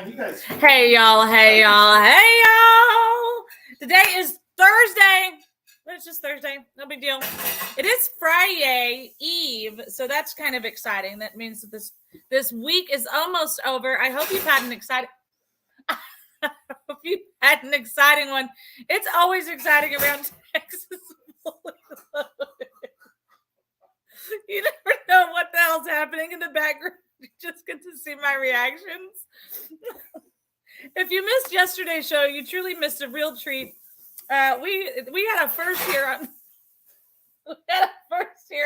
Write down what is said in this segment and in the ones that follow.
You guys. Hey y'all. Today is Thursday. It's just Thursday. No big deal. It is FRI-YAY Eve, so that's kind of exciting. That means that this week is almost over. I hope you've had an exciting. One. It's always exciting around Texas. You never know what the hell's happening in the background. You just get to see my reactions. If you missed yesterday's show, you truly missed a real treat. We had a first here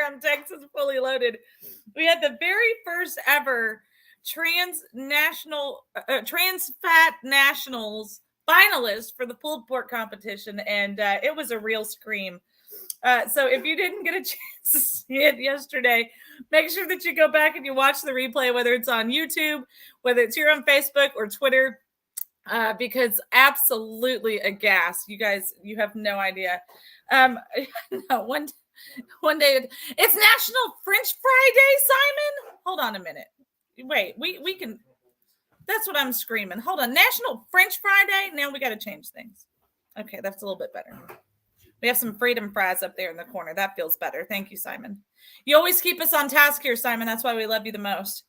on Texas Fully Loaded. We had the very first ever trans fat nationals finalist for the pulled pork competition, and it was a real scream. So if you didn't get a chance to see it yesterday, make sure that you go back and you watch the replay, whether it's on YouTube, whether it's here on Facebook or Twitter, because absolutely aghast. You guys, you have no idea. No, one day, it's National French Fry Day, Simon. Hold on a minute. Wait, we can, that's what I'm screaming. Hold on, National French Fry Day. Now we got to change things. Okay, that's a little bit better. We have some freedom fries up there in the corner. That feels better. Thank you, Simon. You always keep us on task here, Simon. That's why we love you the most.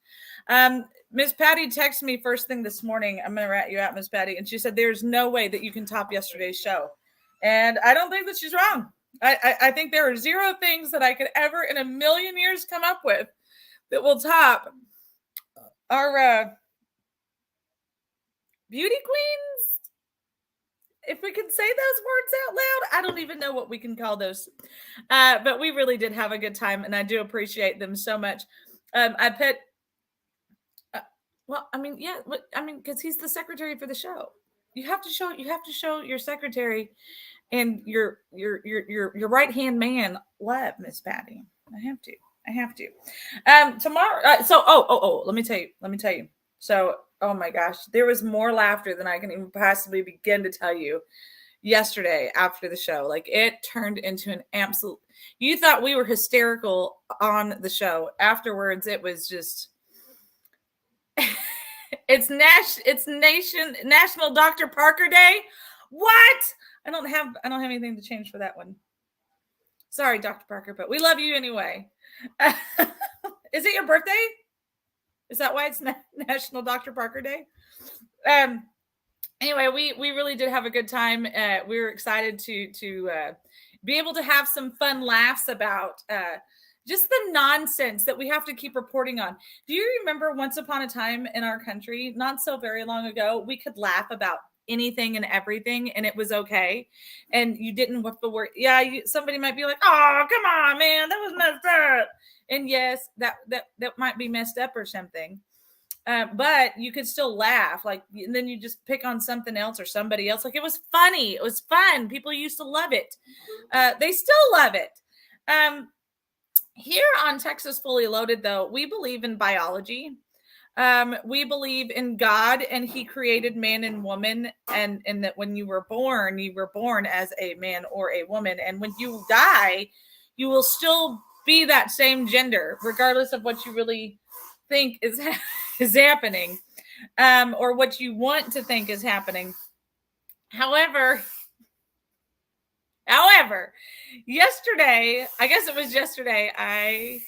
Miss Patty texted me first thing this morning. I'm going to rat you out, Miss Patty. And she said, there's no way that you can top yesterday's show. And I don't think that she's wrong. I think there are zero things that I could ever in a million years come up with that will top our beauty queens. If we can say those words out loud, I don't even know what we can call those. But we really did have a good time, and I do appreciate them so much. I put, because he's the secretary for the show. You have to show your secretary and your right hand man love, Miss Patty. I have to. Tomorrow. Let me tell you. So, oh my gosh, there was more laughter than I can even possibly begin to tell you yesterday after the show. Like, it turned into an absolute, you thought we were hysterical on the show. Afterwards, it was just, it's National Dr. Parker Day. What? I don't have anything to change for that one. Sorry, Dr. Parker, but we love you anyway. Is it your birthday? Is that why it's National Dr. Parker Day? Anyway, we really did have a good time. We were excited to be able to have some fun laughs about just the nonsense that we have to keep reporting on. Do you remember once upon a time in our country, not so very long ago, we could laugh about anything and everything and it was okay, and you didn't whip the word. Yeah, somebody might be like, oh, come on, man, that was messed up. And yes, that might be messed up or something, but you could still laugh. Like, and then you just pick on something else or somebody else. Like, it was funny, it was fun. People used to love it. They still love it. Here on Texas Fully Loaded, though, we believe in biology. We believe in God, and He created man and woman, and that when you were born as a man or a woman, and when you die, you will still be that same gender, regardless of what you really think is happening, or what you want to think is happening. However, yesterday, I guess it was yesterday, I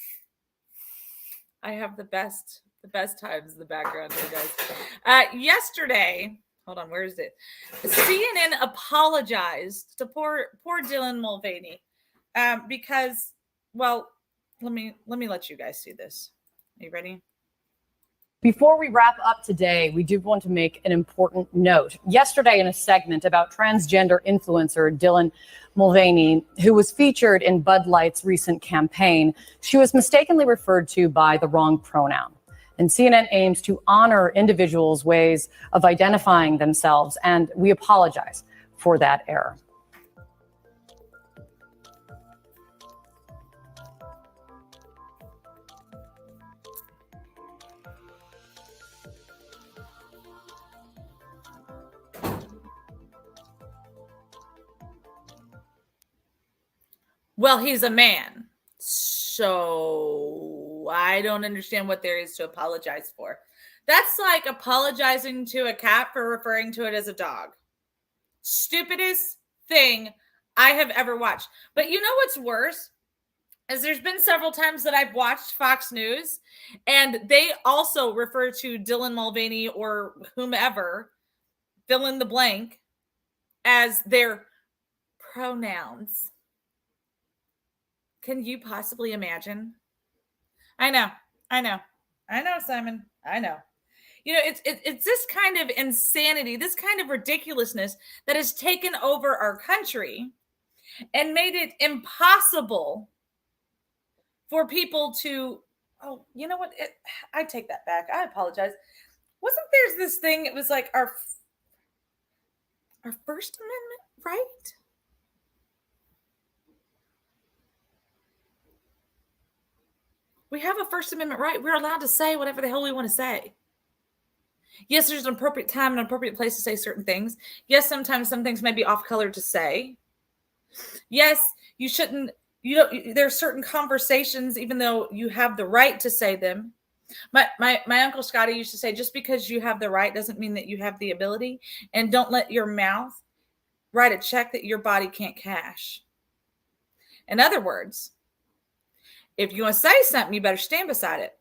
have the best times in the background here, guys. Yesterday, hold on, where is it? CNN apologized to poor Dylan Mulvaney, because, well, let me let you guys see this. Are you ready? Before we wrap up today, we do want to make an important note. Yesterday, in a segment about transgender influencer Dylan Mulvaney, who was featured in Bud Light's recent campaign, she was mistakenly referred to by the wrong pronoun. And CNN aims to honor individuals' ways of identifying themselves, and we apologize for that error. Well, he's a man, so I don't understand what there is to apologize for. That's like apologizing to a cat for referring to it as a dog. Stupidest thing I have ever watched. But you know what's worse? Is there's been several times that I've watched Fox News and they also refer to Dylan Mulvaney or whomever, fill in the blank, as their pronouns. Can you possibly imagine? I know, Simon. I know. It's this kind of insanity, this kind of ridiculousness that has taken over our country and made it impossible for people to, oh, you know what? I take that back. I apologize. Wasn't there's this thing? It was like our First Amendment, right? We have a First Amendment right. We're allowed to say whatever the hell we want to say. Yes, there's an appropriate time and an appropriate place to say certain things. Yes, sometimes some things may be off color to say. Yes, you shouldn't, there are certain conversations, even though you have the right to say them. My Uncle Scotty used to say, just because you have the right doesn't mean that you have the ability. And don't let your mouth write a check that your body can't cash. In other words, if you want to say something, you better stand beside it.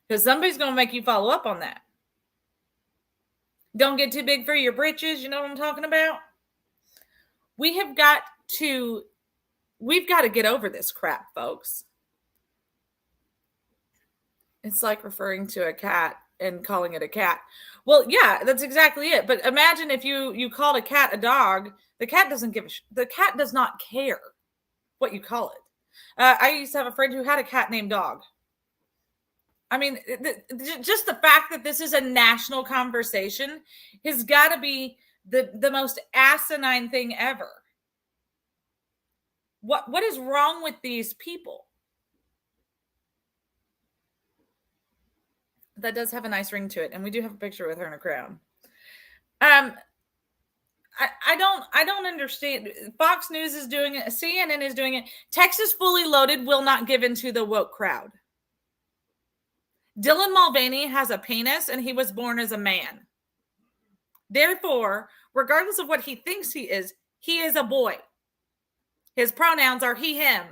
Because somebody's going to make you follow up on that. Don't get too big for your britches. You know what I'm talking about? We've got to get over this crap, folks. It's like referring to a cat and calling it a cat. Well, yeah, that's exactly it. But imagine if you called a cat a dog. The cat doesn't give the cat does not care what you call it. I used to have a friend who had a cat named Dog. I mean, just the fact that this is a national conversation has got to be the most asinine thing ever. What is wrong with these people? That does have a nice ring to it, and we do have a picture with her in a crown. I don't understand. Fox News is doing it. CNN is doing it. Texas Fully Loaded will not give in to the woke crowd. Dylan Mulvaney has a penis and he was born as a man. Therefore, regardless of what he thinks he is a boy. His pronouns are he, him.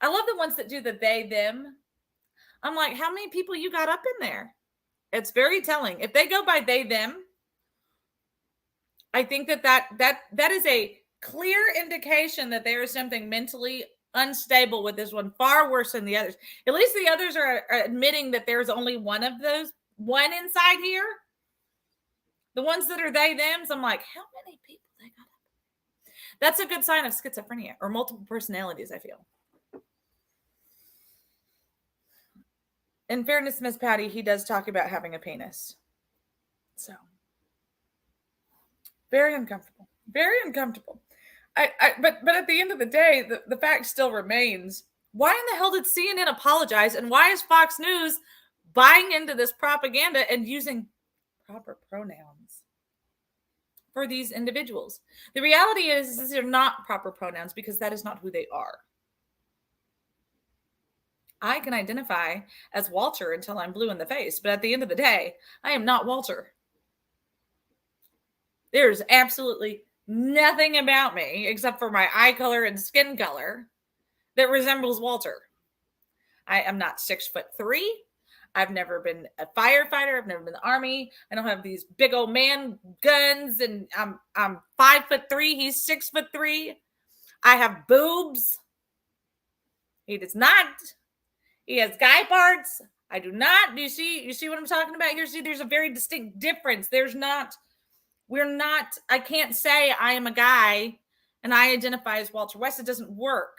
I love the ones that do the they, them. I'm like, how many people you got up in there? It's very telling. If they go by they, them, I think that is a clear indication that there is something mentally unstable with this one, far worse than the others. At least the others are admitting that there's only one of those, one inside here. The ones that are they, thems, I'm like, how many people they got up? That's a good sign of schizophrenia or multiple personalities, I feel. In fairness, Miss Patty, he does talk about having a penis. So, very uncomfortable. Very uncomfortable. But at the end of the day, the fact still remains. Why in the hell did CNN apologize? And why is Fox News buying into this propaganda and using proper pronouns for these individuals? The reality is these are not proper pronouns because that is not who they are. I can identify as Walter until I'm blue in the face, but at the end of the day, I am not Walter. There's absolutely nothing about me except for my eye color and skin color that resembles Walter. I am not 6'3". I've never been a firefighter. I've never been in the army. I don't have these big old man guns, and I'm 5'3". He's 6'3". I have boobs. He does not. He has guy parts. I do not. Do you see what I'm talking about here? See, there's a very distinct difference. I can't say I am a guy and I identify as Walter West. It doesn't work.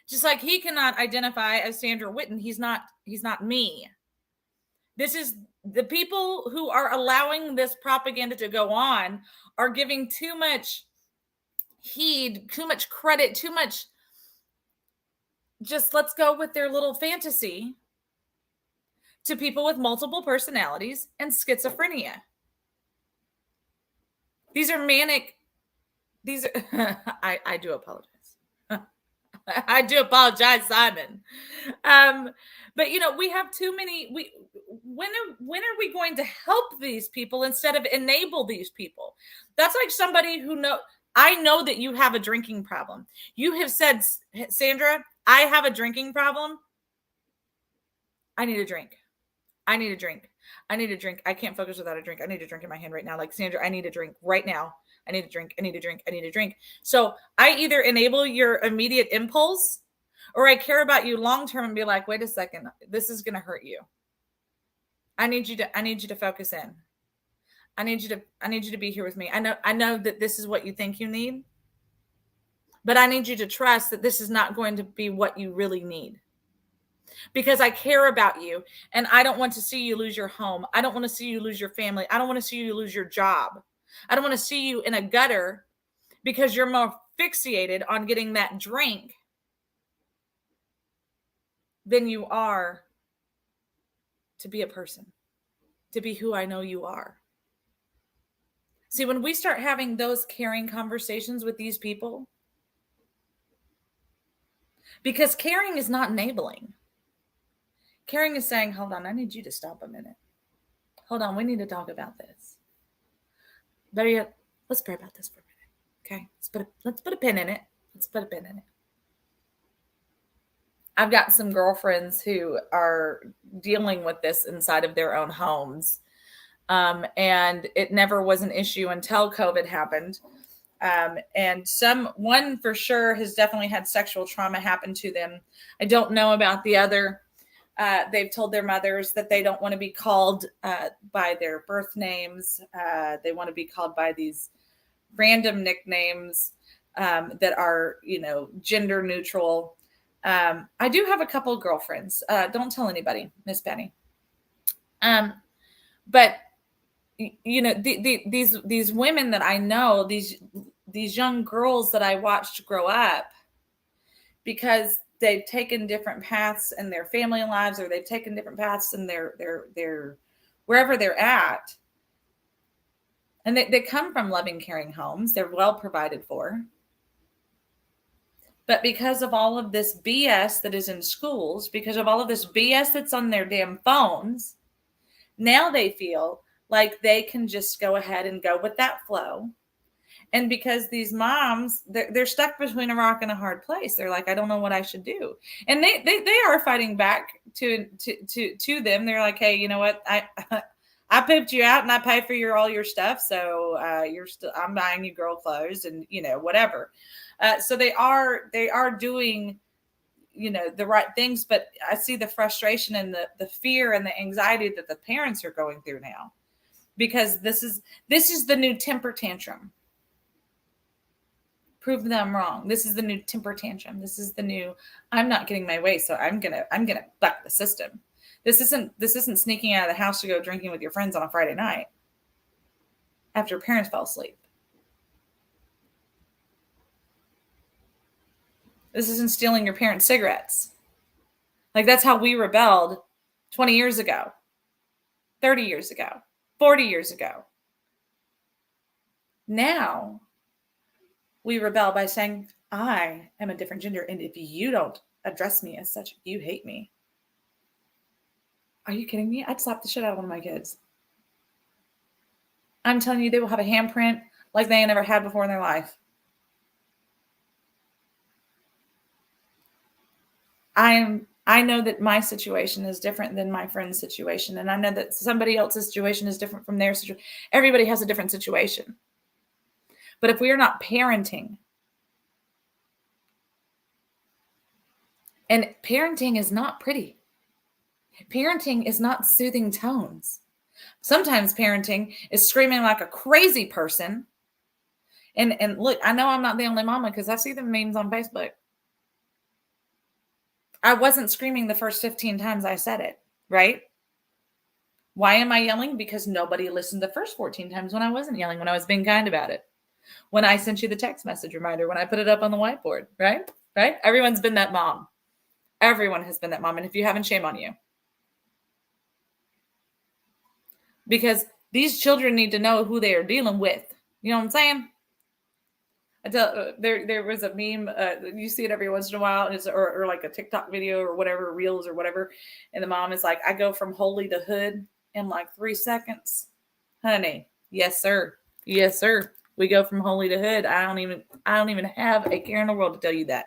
Just like he cannot identify as Sandra Whitten. He's not me. This is the people who are allowing this propaganda to go on are giving too much heed, too much credit, too much. Just let's go with their little fantasy to people with multiple personalities and schizophrenia. These are manic. I do apologize. I do apologize, Simon. But we have too many. When are we going to help these people instead of enable these people? That's like somebody who I know that you have a drinking problem. You have said, Sandra, I have a drinking problem. I need a drink. I need a drink. I need a drink. I can't focus without a drink. I need a drink in my hand right now. Like, Sandra, I need a drink right now. I need a drink. I need a drink. I need a drink. So I either enable your immediate impulse, or I care about you long term and be like, wait a second, this is going to hurt you. I need you to focus in. I need you to be here with me. I know that this is what you think you need, but I need you to trust that this is not going to be what you really need. Because I care about you, and I don't want to see you lose your home. I don't want to see you lose your family. I don't want to see you lose your job. I don't want to see you in a gutter because you're more fixated on getting that drink than you are to be a person, to be who I know you are. See, when we start having those caring conversations with these people, because caring is not enabling. Caring is saying, hold on, I need you to stop a minute. Hold on, we need to talk about this. Better yet, let's pray about this for a minute. Okay, let's put a pin in it. Let's put a pin in it. I've got some girlfriends who are dealing with this inside of their own homes. And it never was an issue until COVID happened. And one for sure has definitely had sexual trauma happen to them. I don't know about the other. They've told their mothers that they don't want to be called by their birth names. They want to be called by these random nicknames that are, gender neutral. I do have a couple of girlfriends. Don't tell anybody, Miss Penny. But these women that I know, these young girls that I watched grow up, because they've taken different paths in their family lives, or they've taken different paths in their wherever they're at. And they come from loving, caring homes. They're well provided for. But because of all of this BS that is in schools, because of all of this BS that's on their damn phones, now they feel like they can just go ahead and go with that flow. And because these moms, they're stuck between a rock and a hard place. They're like, I don't know what I should do. And they are fighting back to them. They're like, hey, you know what? I pooped you out and I pay for all your stuff. So I'm buying you girl clothes and, whatever. So they are doing, the right things. But I see the frustration and the fear and the anxiety that the parents are going through now, because this is the new temper tantrum. Prove them wrong. This is the new temper tantrum. This is the new, I'm not getting my way, so I'm gonna buck the system. This isn't sneaking out of the house to go drinking with your friends on a Friday night after your parents fell asleep. This isn't stealing your parents' cigarettes. Like, that's how we rebelled 20 years ago, 30 years ago, 40 years ago. Now we rebel by saying, I am a different gender, and if you don't address me as such, you hate me. Are you kidding me? I'd slap the shit out of one of my kids. I'm telling you, they will have a handprint like they ain't never had before in their life. I know that my situation is different than my friend's situation, and I know that somebody else's situation is different from their situation. Everybody has a different situation. But if we are not parenting, and parenting is not pretty. Parenting is not soothing tones. Sometimes parenting is screaming like a crazy person. And look, I know I'm not the only mama, because I see the memes on Facebook. I wasn't screaming the first 15 times I said it, right? Why am I yelling? Because nobody listened the first 14 times when I wasn't yelling, when I was being kind about it. When I sent you the text message reminder, when I put it up on the whiteboard, right? Right? Everyone's been that mom. Everyone has been that mom. And if you haven't, shame on you. Because these children need to know who they are dealing with. You know what I'm saying? There was a meme, you see it every once in a while, and or like a TikTok video or whatever, reels or whatever, and the mom is like, I go from holy to hood in like 3 seconds. Honey, yes sir. Yes sir. We go from holy to hood. I don't even have a care in the world to tell you that.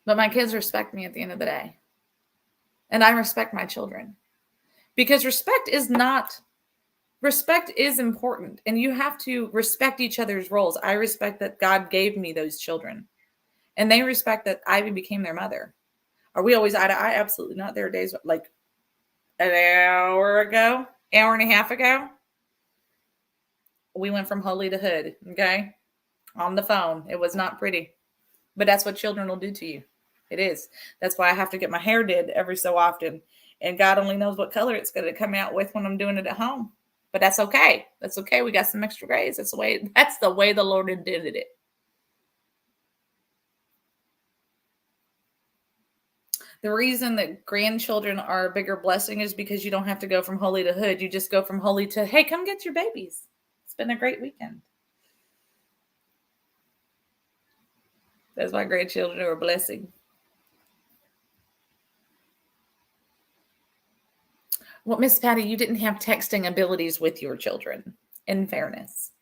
But my kids respect me at the end of the day. And I respect my children. Because respect is important, and you have to respect each other's roles. I respect that God gave me those children, and they respect that I became their mother. Are we always eye to eye? Absolutely not. There are days like an hour and a half ago, we went from holy to hood, okay? On the phone. It was not pretty, but that's what children will do to you. It is. That's why I have to get my hair did every so often, and God only knows what color it's going to come out with when I'm doing it at home. But that's okay. That's okay. We got some extra grays. That's the way the Lord intended it. The reason that grandchildren are a bigger blessing is because you don't have to go from holy to hood. You just go from holy to, hey, come get your babies. It's been a great weekend. That's why grandchildren are a blessing. Well, Miss Patty, you didn't have texting abilities with your children, in fairness.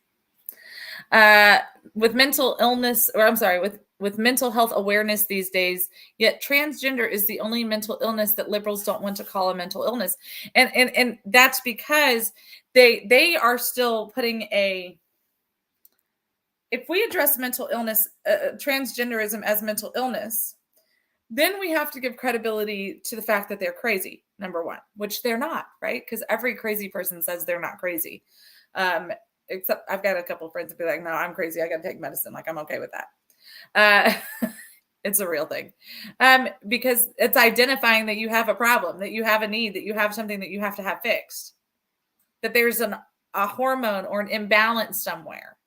With mental illness, or I'm sorry, with mental health awareness these days, yet transgender is the only mental illness that liberals don't want to call a mental illness. And that's because they are still putting if we address mental illness, transgenderism as mental illness, then we have to give credibility to the fact that they're crazy, number one, which they're not, right? Because every crazy person says they're not crazy. Except I've got a couple of friends that be like, no, I'm crazy. I got to take medicine. Like, I'm okay with that. It's a real thing. Because it's identifying that you have a problem, that you have a need, that you have something that you have to have fixed, that there's a hormone or an imbalance somewhere.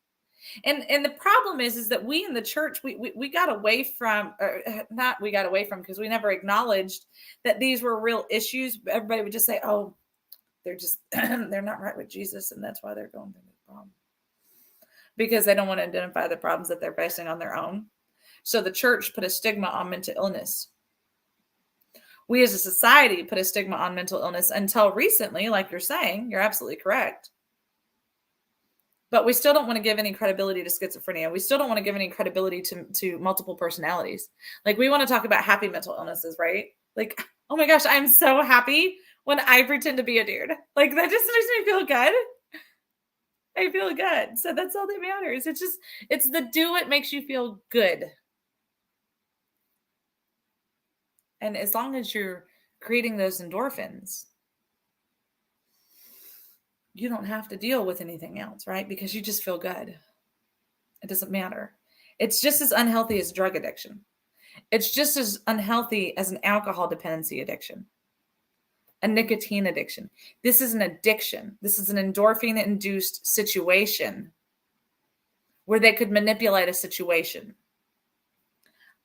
And the problem is that we in the church, we got away from, because we never acknowledged that these were real issues. Everybody would just say, oh, they're just, they're not right with Jesus, and that's why they're going through this problem. Because they don't want to identify the problems that they're facing on their own. So the church put a stigma on mental illness. We as a society put a stigma on mental illness until recently, like you're saying. You're absolutely correct. But we still don't want to give any credibility to schizophrenia. We still don't want to give any credibility to multiple personalities. Like, we want to talk about happy mental illnesses, right? Like, oh my gosh, I'm so happy when I pretend to be a dude. Like, that just makes me feel good. I feel good. So that's all that matters. It's the do it makes you feel good. And as long as you're creating those endorphins, you don't have to deal with anything else, right? Because you just feel good. It doesn't matter. It's just as unhealthy as drug addiction. It's just as unhealthy as an alcohol dependency addiction, a nicotine addiction. This is an addiction. This is an endorphin-induced situation where they could manipulate a situation.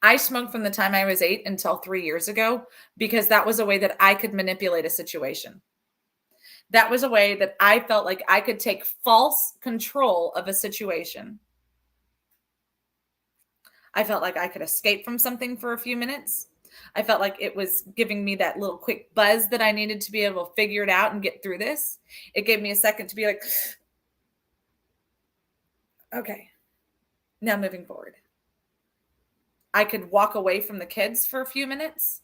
I smoked from the time I was 8 until 3 years ago because that was a way that I could manipulate a situation. That was a way that I felt like I could take false control of a situation. I felt like I could escape from something for a few minutes. I felt like it was giving me that little quick buzz that I needed to be able to figure it out and get through this. It gave me a second to be like, okay, now moving forward. I could walk away from the kids for a few minutes.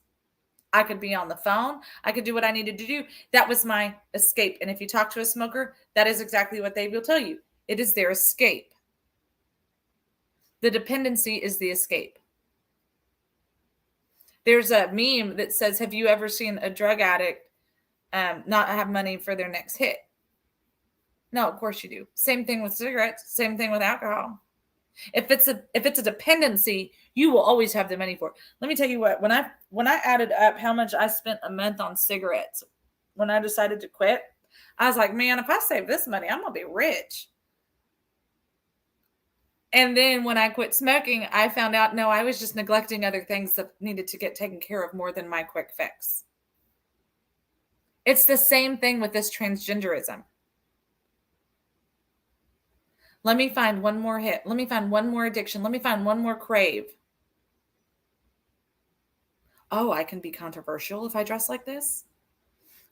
I could be on the phone. I could do what I needed to do. That was my escape. And if you talk to a smoker, that is exactly what they will tell you. It is their escape. The dependency is the escape. There's a meme that says, have you ever seen a drug addict not have money for their next hit? No, of course you do. Same thing with cigarettes. Same thing with alcohol. If it's a dependency, you will always have the money for it. Let me tell you what, when I added up how much I spent a month on cigarettes, when I decided to quit, I was like, man, if I save this money, I'm going to be rich. And then when I quit smoking, I found out, no, I was just neglecting other things that needed to get taken care of more than my quick fix. It's the same thing with this transgenderism. Let me find one more hit. Let me find one more addiction. Let me find one more crave. Oh, I can be controversial if I dress like this.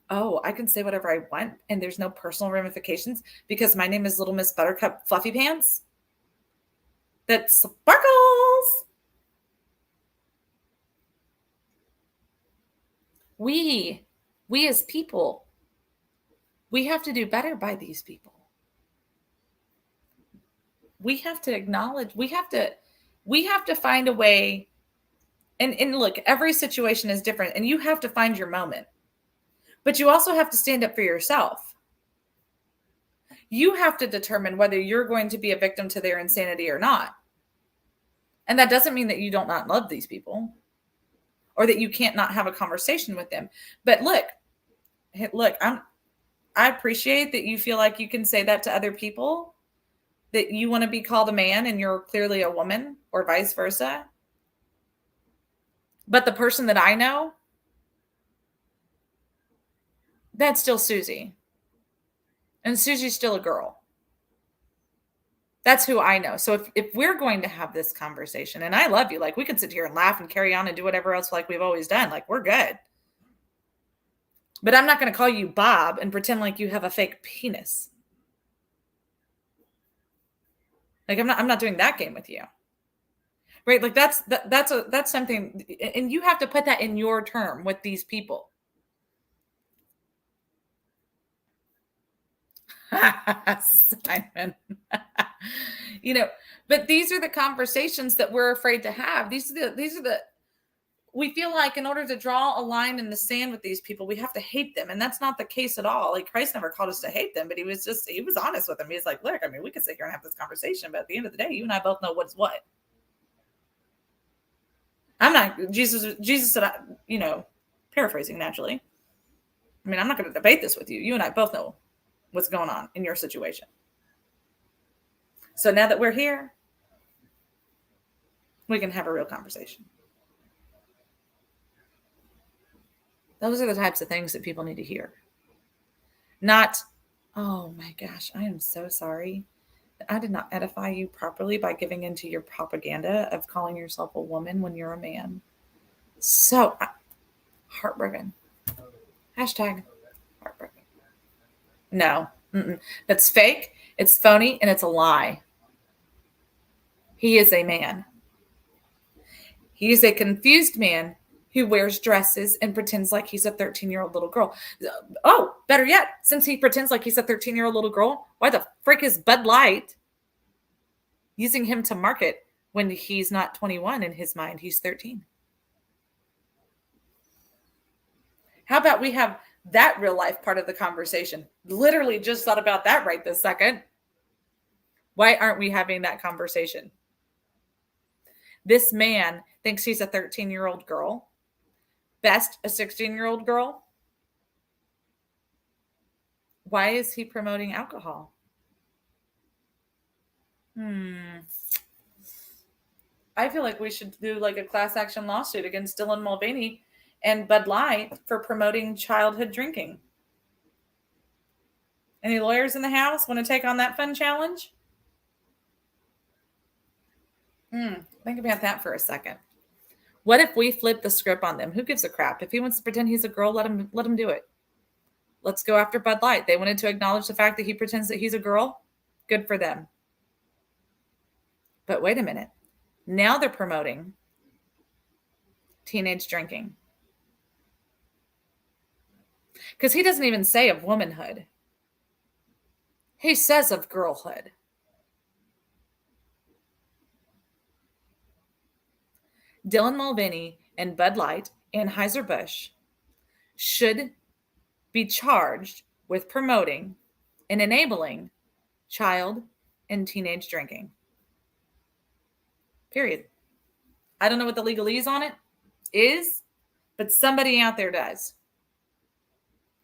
Oh, I can say whatever I want and there's no personal ramifications because my name is Little Miss Buttercup Fluffy Pants that sparkles. We as people, we have to do better by these people. We have to acknowledge, we have to find a way. And look, every situation is different and you have to find your moment. But you also have to stand up for yourself. You have to determine whether you're going to be a victim to their insanity or not. And that doesn't mean that you don't not love these people or that you can't not have a conversation with them. But look, I appreciate that you feel like you can say that to other people, that you want to be called a man and you're clearly a woman or vice versa. But the person that I know, that's still Susie. And Susie's still a girl. That's who I know. So if we're going to have this conversation, and I love you, like we can sit here and laugh and carry on and do whatever else like we've always done. Like we're good. But I'm not going to call you Bob and pretend like you have a fake penis. Like I'm not doing that game with you. Right? Like that's something, and you have to put that in your term with these people. Simon. But these are the conversations that we're afraid to have. These are the we feel like in order to draw a line in the sand with these people, we have to hate them. And that's not the case at all. Like Christ never called us to hate them, but he was honest with them. He's like, look, I mean, we could sit here and have this conversation, but at the end of the day, you and I both know what's what. Jesus said, paraphrasing naturally. I mean, I'm not going to debate this with you. You and I both know what's going on in your situation. So now that we're here, we can have a real conversation. Those are the types of things that people need to hear. Not, oh my gosh, I am so sorry. I did not edify you properly by giving into your propaganda of calling yourself a woman when you're a man. So heartbroken. Hashtag heartbroken. No, that's fake. It's phony and it's a lie. He is a man. He is a confused man who wears dresses and pretends like he's a 13-year-old little girl. Oh, better yet, since he pretends like he's a 13-year-old little girl, why the frick is Bud Light using him to market when he's not 21 in his mind? He's 13. How about we have that real life part of the conversation? Literally just thought about that right this second. Why aren't we having that conversation? This man thinks he's a 13-year-old girl. Best a 16-year-old girl. Why is he promoting alcohol? I feel like we should do like a class action lawsuit against Dylan Mulvaney and Bud Light for promoting childhood drinking. Any lawyers in the house want to take on that fun challenge? Think about that for a second. What if we flip the script on them? Who gives a crap? If he wants to pretend he's a girl, let him do it. Let's go after Bud Light. They wanted to acknowledge the fact that he pretends that he's a girl. Good for them. But wait a minute. Now they're promoting teenage drinking. Because he doesn't even say of womanhood. He says of girlhood. Dylan Mulvaney and Bud Light, Anheuser-Busch, should be charged with promoting and enabling child and teenage drinking. Period. I don't know what the legalese on it is, but somebody out there does.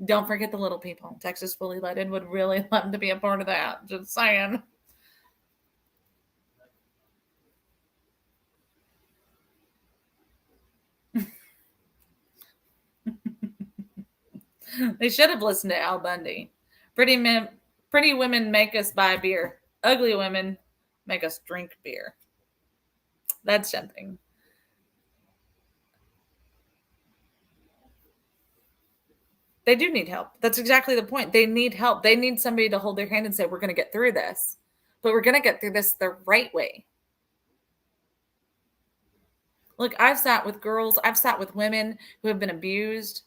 Don't forget the little people. Texas Fully Loaded would really love to be a part of that. Just saying. They should have listened to Al Bundy. Pretty women make us buy beer. Ugly women make us drink beer. That's something. They do need help. That's exactly the point. They need help. They need somebody to hold their hand and say, we're going to get through this, but we're going to get through this the right way. Look, I've sat with girls, I've sat with women who have been abused.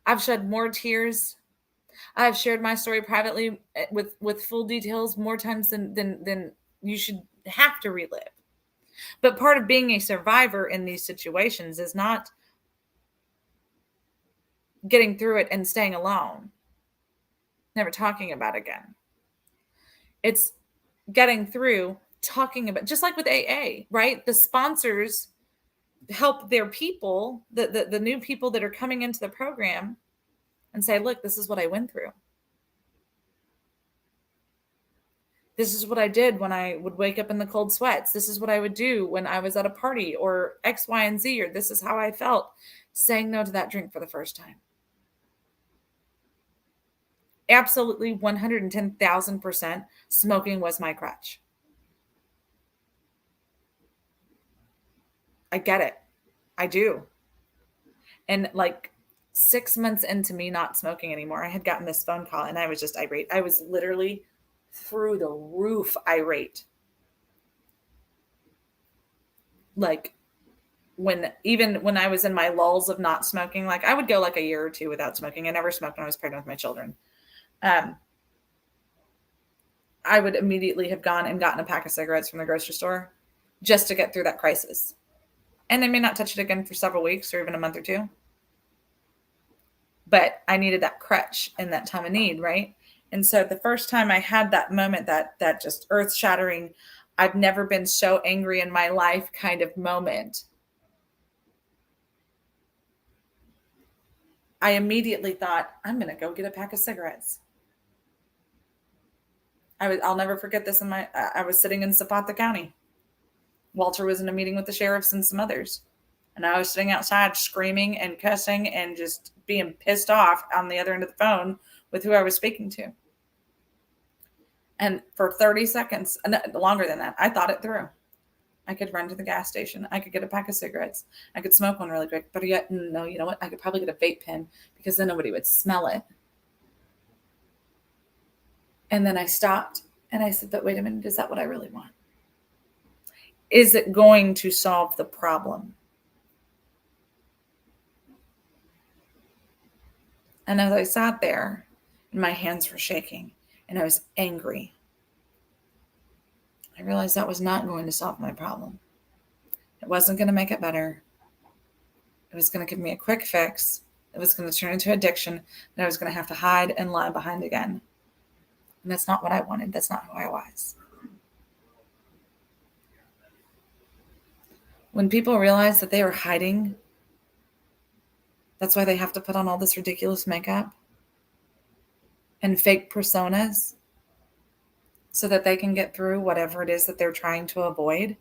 I've shed more tears. I've shared my story privately with full details more times than you should have to relive. But part of being a survivor in these situations is not getting through it and staying alone, never talking about it again. It's getting through, talking about, just like with AA, right? The sponsors help their people, the new people that are coming into the program, and say, look, this is what I went through. This is what I did when I would wake up in the cold sweats. This is what I would do when I was at a party, or X, Y, and Z, or this is how I felt saying no to that drink for the first time. Absolutely 110,000% smoking was my crutch. I get it. I do. And like 6 months into me not smoking anymore, I had gotten this phone call and I was just irate. I was literally through the roof irate. Like even when I was in my lulls of not smoking, like I would go like a year or two without smoking. I never smoked when I was pregnant with my children. I would immediately have gone and gotten a pack of cigarettes from the grocery store just to get through that crisis. And I may not touch it again for several weeks or even a month or two. But I needed that crutch in that time of need, right? And so the first time I had that moment, that just earth-shattering, I've never been so angry in my life kind of moment, I immediately thought, I'm going to go get a pack of cigarettes. I'll never forget this. I was sitting in Zapata County. Walter was in a meeting with the sheriffs and some others. And I was sitting outside screaming and cussing and just being pissed off on the other end of the phone with who I was speaking to. And for 30 seconds, longer than that, I thought it through. I could run to the gas station. I could get a pack of cigarettes. I could smoke one really quick. But yet, no, you know what? I could probably get a vape pen because then nobody would smell it. And then I stopped and I said, but wait a minute, is that what I really want? Is it going to solve the problem? And as I sat there, and my hands were shaking and I was angry, I realized that was not going to solve my problem. It wasn't going to make it better. It was going to give me a quick fix. It was going to turn into addiction, and I was going to have to hide and lie behind again. And that's not what I wanted. That's not who I was. When people realize that they are hiding, that's why they have to put on all this ridiculous makeup and fake personas so that they can get through whatever it is that they're trying to avoid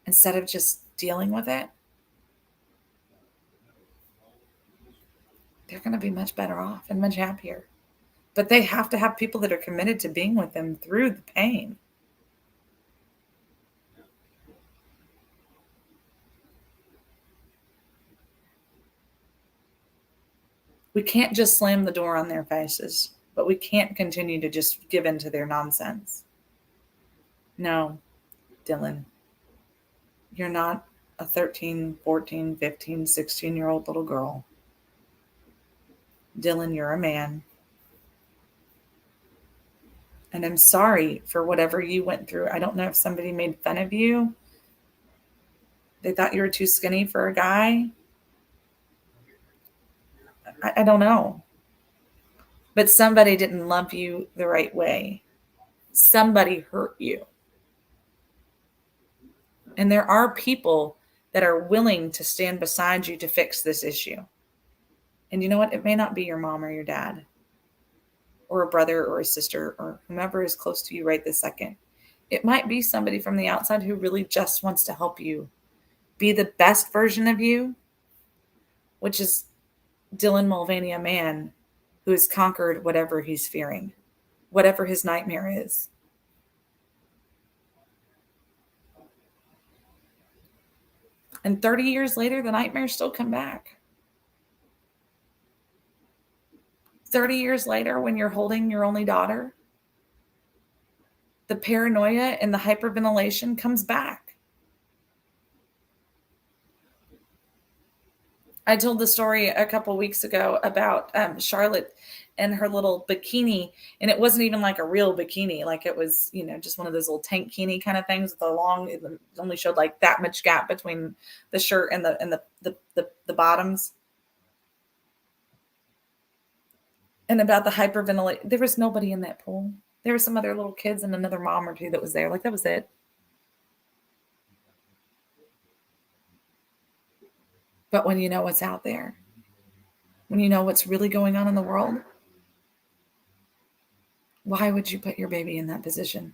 instead of just dealing with it. They're going to be much better off and much happier. But they have to have people that are committed to being with them through the pain. We can't just slam the door on their faces, but we can't continue to just give in to their nonsense. No, Dylan, you're not a 13, 14, 15, 16-year-old little girl. Dylan, you're a man. And I'm sorry for whatever you went through. I don't know if somebody made fun of you. They thought you were too skinny for a guy. I don't know. But somebody didn't love you the right way. Somebody hurt you. And there are people that are willing to stand beside you to fix this issue. And you know what? It may not be your mom or your dad or a brother or a sister or whomever is close to you right this second. It might be somebody from the outside who really just wants to help you be the best version of you, which is Dylan Mulvaney, a man who has conquered whatever he's fearing. whatever his nightmare is. And 30 years later, the nightmares still come back. 30 years later, when you're holding your only daughter, the paranoia and the hyperventilation comes back. I told the story a couple weeks ago about Charlotte and her little bikini, and it wasn't even like a real bikini. Like it was, just one of those little tankini kind of things with it only showed like that much gap between the shirt and the bottoms. And about the hyperventilation, there was nobody in that pool. There were some other little kids and another mom or two that was there. Like that was it. But when you know what's out there, when you know what's really going on in the world, why would you put your baby in that position?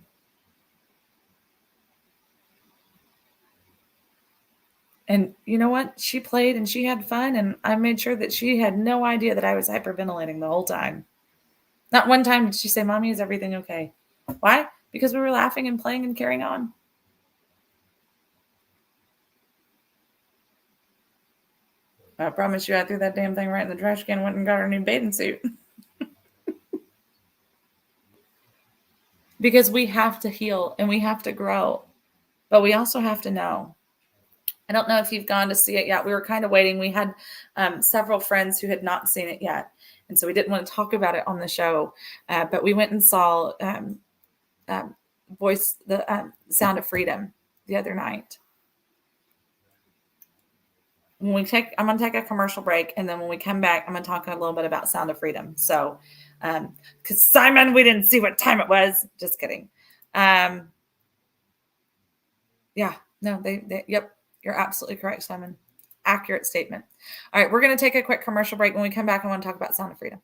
And you know what? She played and she had fun, and I made sure that she had no idea that I was hyperventilating the whole time. Not one time did she say, "Mommy, is everything okay?" Why? Because we were laughing and playing and carrying on. I promise you, I threw that damn thing right in the trash can and went and got her new bathing suit. Because we have to heal and we have to grow, but we also have to know. I don't know if you've gone to see it yet. We were kind of waiting. We had several friends who had not seen it yet, and so we didn't want to talk about it on the show. But we went and saw Sound of Freedom the other night. I'm going to take a commercial break, and then when we come back, I'm going to talk a little bit about Sound of Freedom. So, because Simon, we didn't see what time it was. Just kidding. Yeah, no, yep. You're absolutely correct, Simon. Accurate statement. All right, we're going to take a quick commercial break. When we come back, I want to talk about Sound of Freedom.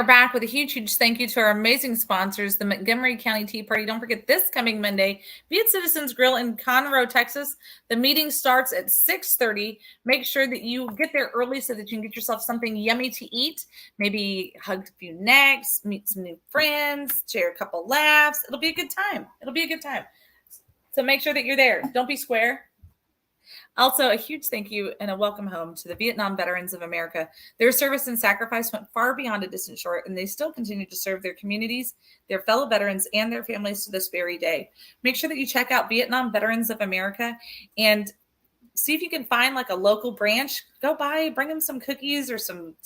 are back with a huge thank you to our amazing sponsors, the Montgomery County Tea Party. Don't forget this coming Monday, be at Citizens Grill in Conroe, Texas. The meeting starts at 6:30. Make sure that you get there early so that you can get yourself something yummy to eat. Maybe hug a few necks, meet some new friends, share a couple laughs. It'll be a good time. It'll be a good time. So make sure that you're there. Don't be square. Also, a huge thank you and a welcome home to the Vietnam Veterans of America. Their service and sacrifice went far beyond a distant shore, and they still continue to serve their communities, their fellow veterans, and their families to this very day. Make sure that you check out Vietnam Veterans of America and see if you can find like a local branch. Go by, bring them some cookies or some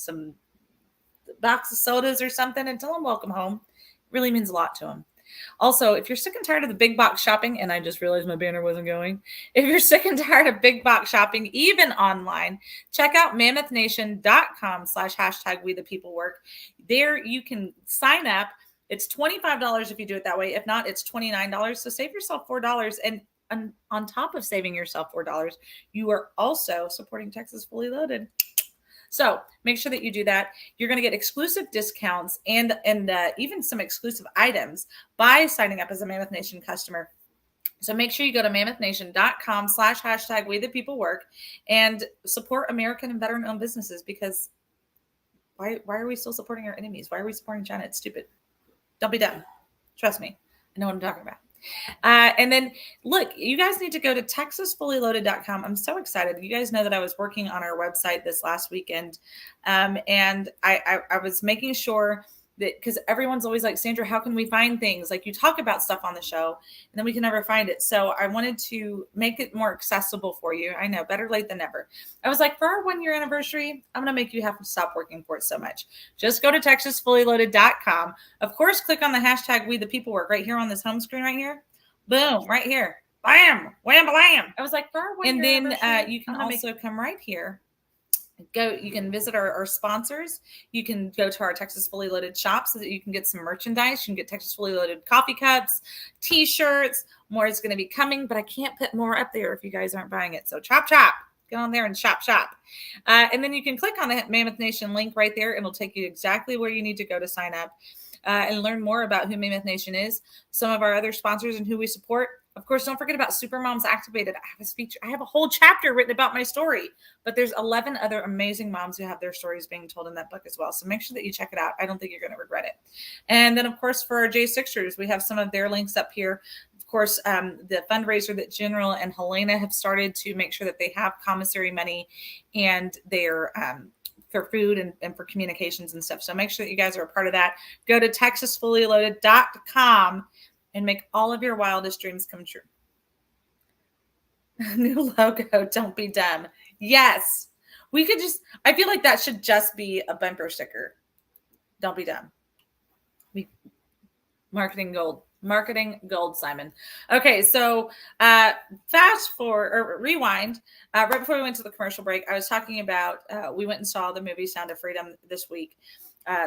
box of sodas or something, and tell them welcome home. It really means a lot to them. Also, if you're sick and tired of the big box shopping, and I just realized my banner wasn't going. If you're sick and tired of big box shopping, even online, check out mammothnation.com/#WeThePeopleWork. There you can sign up. It's $25 if you do it that way. If not, it's $29. So save yourself $4. And on top of saving yourself $4, you are also supporting Texas Fully Loaded. So make sure that you do that. You're going to get exclusive discounts and even some exclusive items by signing up as a Mammoth Nation customer. So make sure you go to mammothnation.com/#WeThePeopleWork and support American and veteran-owned businesses, because why are we still supporting our enemies? Why are we supporting China? It's stupid. Don't be dumb. Trust me. I know what I'm talking about. And then look, you guys need to go to texasfullyloaded.com. I'm so excited. You guys know that I was working on our website this last weekend. And I was making sure that, because everyone's always like, Sandra, how can we find things? Like, you talk about stuff on the show and then we can never find it. So I wanted to make it more accessible for you. I know, better late than never. I was like, for our 1 year anniversary, I'm going to make you have to stop working for it so much. Just go to texasfullyloaded.com. Of course, click on the #WeThePeopleWork right here on this home screen right here. Boom, right here. Bam, wham, blam. I was like, for our 1 year anniversary. And then you can also come right here. You can visit our sponsors. You can go to our Texas Fully Loaded shop so that you can get some merchandise. You can get Texas Fully Loaded coffee cups, t-shirts. More is going to be coming, but I can't put more up there if you guys aren't buying it. So chop. Get on there and shop. And then you can click on the Mammoth Nation link right there, and it'll take you exactly where you need to go to sign up and learn more about who Mammoth Nation is, some of our other sponsors, and who we support. Of course, don't forget about Supermoms Activated. I have a whole chapter written about my story, but there's 11 other amazing moms who have their stories being told in that book as well. So make sure that you check it out. I don't think you're going to regret it. And then, of course, for our J6ers, we have some of their links up here. Of course, the fundraiser that General and Helena have started to make sure that they have commissary money and their for food and for communications and stuff. So make sure that you guys are a part of that. Go to texasfullyloaded.com and make all of your wildest dreams come true. New logo, don't be dumb. Yes. We could I feel like that should just be a bumper sticker. Don't be dumb. Marketing gold, Simon. Okay, so rewind. Right before we went to the commercial break, I was talking about we went and saw the movie Sound of Freedom this week.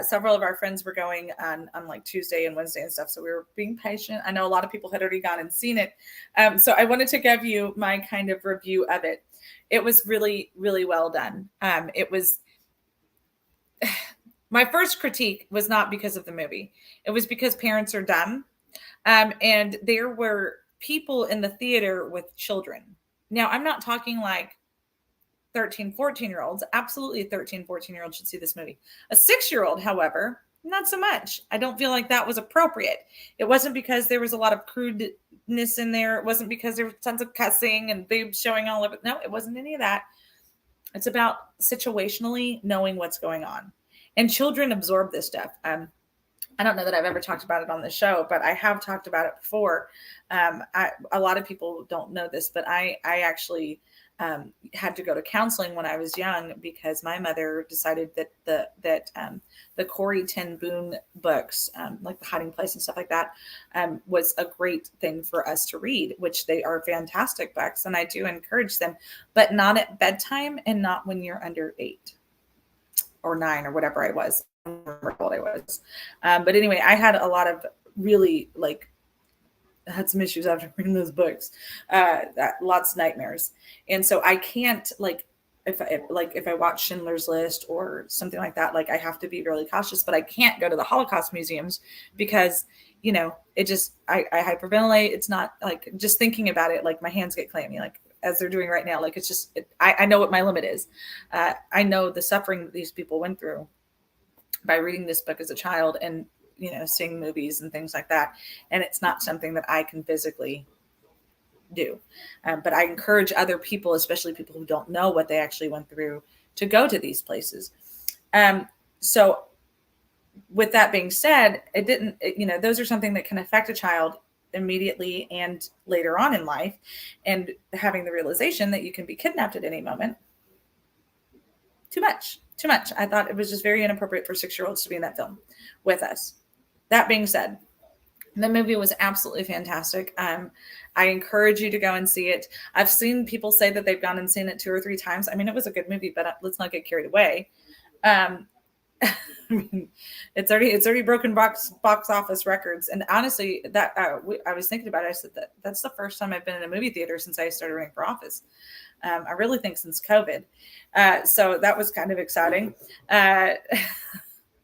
Several of our friends were going on like Tuesday and Wednesday and stuff. So we were being patient. I know a lot of people had already gone and seen it. So I wanted to give you my kind of review of it. It was really, really well done. It was, my first critique was not because of the movie. It was because parents are dumb. And there were people in the theater with children. Now, I'm not talking like 13, 14-year-olds. Absolutely, a 13, 14-year-old should see this movie. A 6-year-old, however, not so much. I don't feel like that was appropriate. It wasn't because there was a lot of crudeness in there. It wasn't because there was tons of cussing and boobs showing all over. No, it wasn't any of that. It's about situationally knowing what's going on. And children absorb this stuff. I don't know that I've ever talked about it on the show, but I have talked about it before. A lot of people don't know this, but I actually had to go to counseling when I was young because my mother decided that the Corrie ten Boom books, like The Hiding Place and stuff like that, was a great thing for us to read, which they are fantastic books, and I do encourage them, but not at bedtime and not when you're under 8 or 9 or whatever I was. I don't remember how old I was. But anyway, I had a lot of really had some issues after reading those books, lots of nightmares. And so I can't if I watch Schindler's List or something like that, like I have to be really cautious, but I can't go to the Holocaust museums because, it just, I hyperventilate. It's not like just thinking about it, like my hands get clammy, like as they're doing right now. Like it's just, I know what my limit is. I know the suffering that these people went through by reading this book as a child and, seeing movies and things like that. And it's not something that I can physically do. But I encourage other people, especially people who don't know what they actually went through, to go to these places. So with that being said, those are something that can affect a child immediately and later on in life. And having the realization that you can be kidnapped at any moment. Too much. I thought it was just very inappropriate for 6-year-olds to be in that film with us. That being said, the movie was absolutely fantastic. I encourage you to go and see it. I've seen people say that they've gone and seen it 2 or 3 times. I mean, it was a good movie, but let's not get carried away. It's already broken box office records. And honestly, that I was thinking about it. I said that's the first time I've been in a movie theater since I started running for office. I really think since COVID. So that was kind of exciting.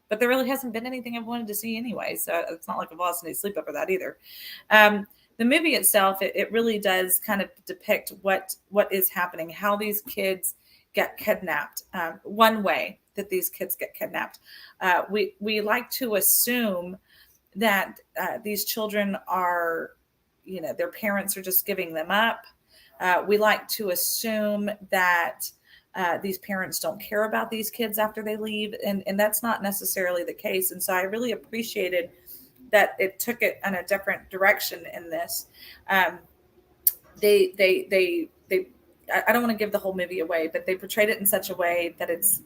But there really hasn't been anything I've wanted to see anyway. So it's not like I've lost any sleep over that either. The movie itself, it really does kind of depict what is happening, how these kids get kidnapped. One way that these kids get kidnapped. We like to assume that these children are, their parents are just giving them up. We like to assume that these parents don't care about these kids after they leave. And that's not necessarily the case. And so I really appreciated that it took it in a different direction in this. I don't want to give the whole movie away, but they portrayed it in such a way that it's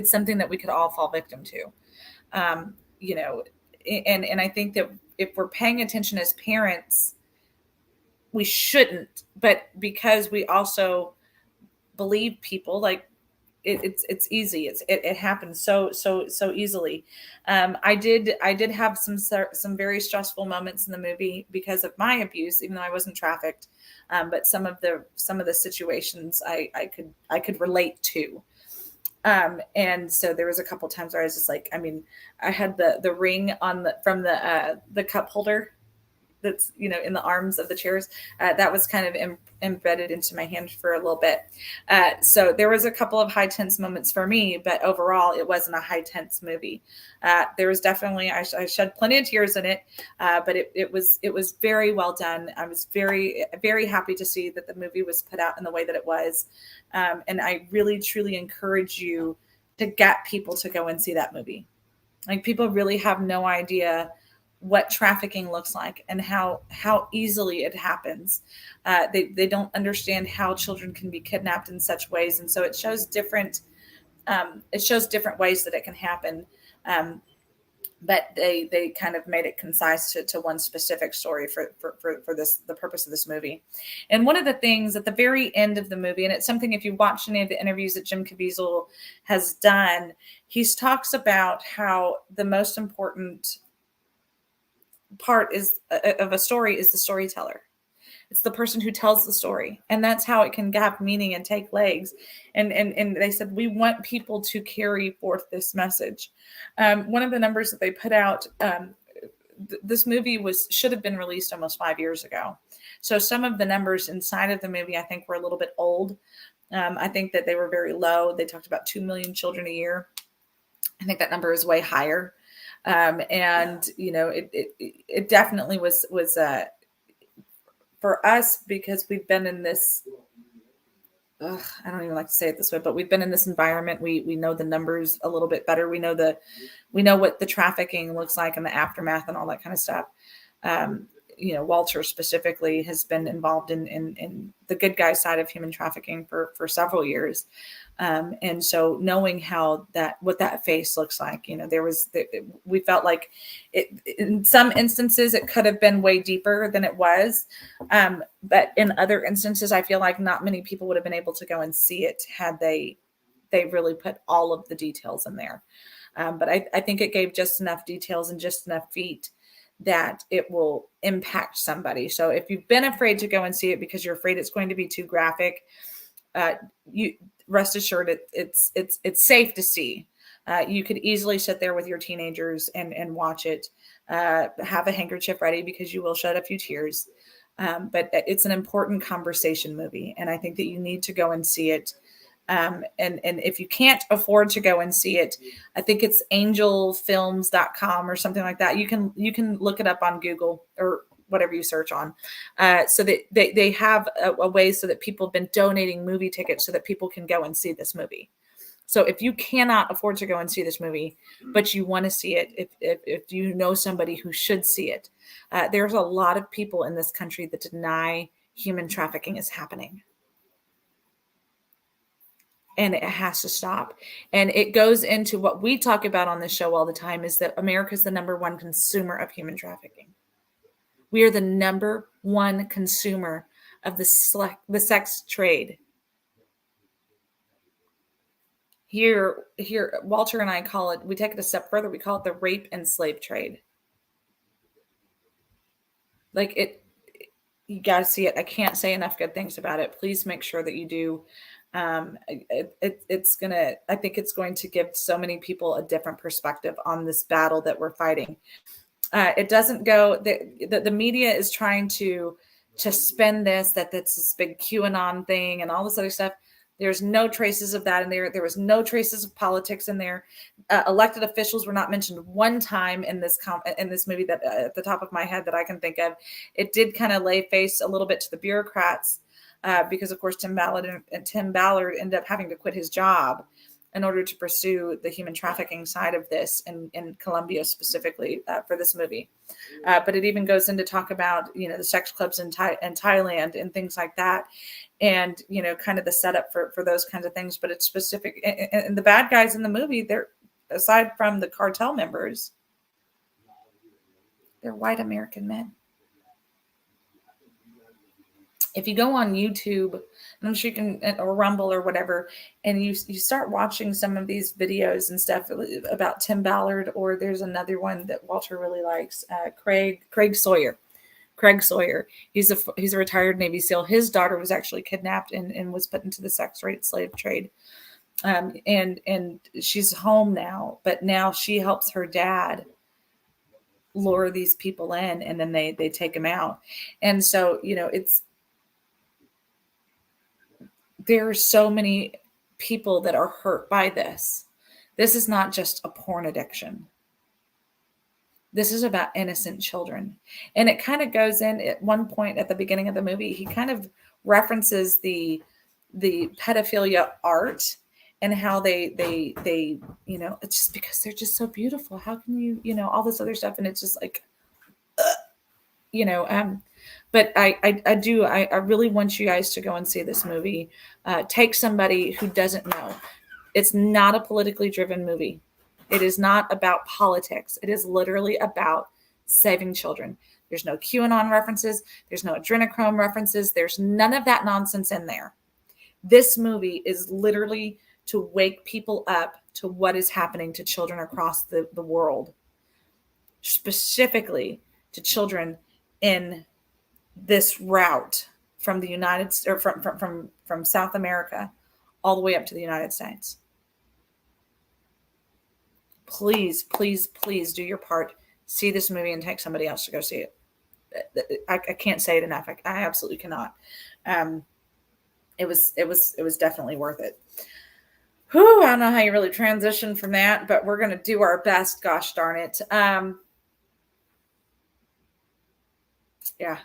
something that we could all fall victim to. And I think that if we're paying attention as parents, we shouldn't, but because we also believe people, like it's easy. It happens so easily. I did have some very stressful moments in the movie because of my abuse, even though I wasn't trafficked. But some of the situations I could relate to. And so there was a couple times where I was just like, I mean, I had the ring from the cup holder that's, in the arms of the chairs, that was kind of embedded into my hand for a little bit. So there was a couple of high tense moments for me, but overall it wasn't a high tense movie. There was definitely, I shed plenty of tears in it, but it was very well done. I was very, very happy to see that the movie was put out in the way that it was. And I really, truly encourage you to get people to go and see that movie. Like, people really have no idea what trafficking looks like and how easily it happens. They don't understand how children can be kidnapped in such ways. And so it shows different ways that it can happen. But they kind of made it concise to one specific story for the purpose of this movie. And one of the things at the very end of the movie, and it's something, if you watch any of the interviews that Jim Caviezel has done, he talks about how the most important part of a story is the storyteller. It's the person who tells the story, and that's how it can have meaning and take legs. And they said, we want people to carry forth this message. One of the numbers that they put out, this movie should have been released almost 5 years ago. So some of the numbers inside of the movie, I think, were a little bit old. I think that they were very low. They talked about 2 million children a year. I think that number is way higher. And it definitely was for us, because we've been in this, I don't even like to say it this way, but we've been in this environment. We know the numbers a little bit better. We know what the trafficking looks like and the aftermath and all that kind of stuff. Walter specifically has been involved in the good guy side of human trafficking for several years. And so knowing what that face looks like, we felt like in some instances it could have been way deeper than it was. But in other instances, I feel like not many people would have been able to go and see it had they really put all of the details in there. But I think it gave just enough details and just enough feet that it will impact somebody. So if you've been afraid to go and see it because you're afraid it's going to be too graphic, you rest assured it's safe to see. You could easily sit there with your teenagers and watch it. Have a handkerchief ready because you will shed a few tears. But it's an important conversation movie, and I think that you need to go and see it. And if you can't afford to go and see it, I think it's angelfilms.com or something like that. You can look it up on Google or whatever you search on. So that they have a way so that people have been donating movie tickets so that people can go and see this movie. So if you cannot afford to go and see this movie, but you want to see it, if you know somebody who should see it, there's a lot of people in this country that deny human trafficking is happening. And it has to stop. And it goes into what we talk about on this show all the time is that America is the number one consumer of human trafficking. We are the number one consumer of the sex trade. Here, Walter and I call it, we take it a step further, we call it the rape and slave trade. Like you got to see it. I can't say enough good things about it. Please make sure that you do. I think it's going to give so many people a different perspective on this battle that we're fighting. It doesn't go, the media is trying to spin that's this big QAnon thing and all this other stuff. There's no traces of that in there. There was no traces of politics in there. Elected officials were not mentioned one time in this movie that at the top of my head that I can think of. It did kind of lay face a little bit to the bureaucrats because, of course, Tim Ballard ended up having to quit his job in order to pursue the human trafficking side of this in Colombia specifically for this movie. But it even goes into talk about, the sex clubs in Thailand and things like that. And, kind of the setup for those kinds of things. But it's specific. And the bad guys in the movie, they're, aside from the cartel members, they're white American men. If you go on YouTube, I'm sure you can, or Rumble or whatever, and you start watching some of these videos and stuff about Tim Ballard, or there's another one that Walter really likes, Craig Sawyer. Craig Sawyer. He's a retired Navy SEAL. His daughter was actually kidnapped and was put into the sex slave trade. And she's home now, but now she helps her dad lure these people in, and then they take them out. And so, there are so many people that are hurt by this. This is not just a porn addiction. This is about innocent children. And it kind of goes in at one point at the beginning of the movie, he kind of references the pedophilia art and how they it's just because they're just so beautiful. How can you, all this other stuff. And it's just like, but I really want you guys to go and see this movie. Take somebody who doesn't know. It's not a politically driven movie. It is not about politics. It is literally about saving children. There's no QAnon references. There's no adrenochrome references. There's none of that nonsense in there. This movie is literally to wake people up to what is happening to children across the world, specifically to children in this route from the from South America all the way up to the United States. Please, please, please do your part. See this movie and take somebody else to go see it. I can't say it enough. I absolutely cannot. It was definitely worth it. Whew, I don't know how you really transition from that, but we're going to do our best. Gosh darn it. Yeah,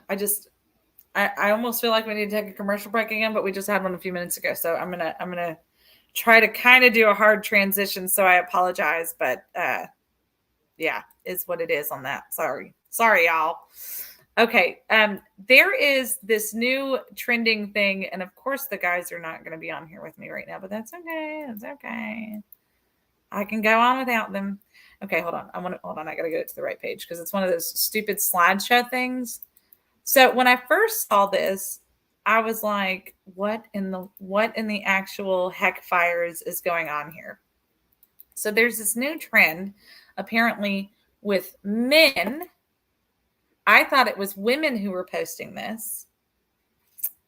I almost feel like we need to take a commercial break again, but we just had one a few minutes ago. So I'm going to try to kind of do a hard transition. So I apologize, but yeah, is what it is on that. Sorry, y'all. Okay. There is this new trending thing. And of course the guys are not going to be on here with me right now, but that's okay. That's okay. I can go on without them. Okay. Hold on. I got to go to the right page because it's one of those stupid slideshow things. So when I first saw this, I was like, what in the actual heck fires is going on here? So there's this new trend apparently with men. I thought it was women who were posting this.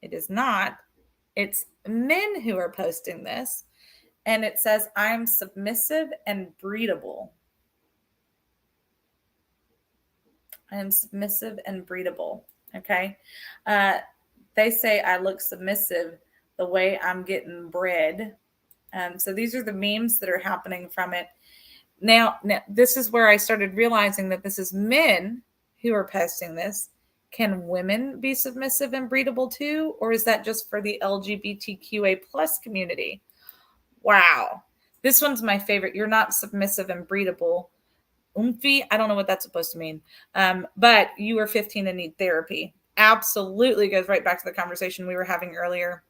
It is not. It's men who are posting this. And it says, I'm submissive and breedable. I am submissive and breedable. Okay. They say I look submissive the way I'm getting bred. So these are the memes that are happening from it. Now, this is where I started realizing that this is men who are posting this. Can women be submissive and breedable too? Or is that just for the LGBTQA plus community? Wow. This one's my favorite. You're not submissive and breedable. Oomphy. I don't know what that's supposed to mean. But you were 15 and need therapy. Absolutely goes right back to the conversation we were having earlier.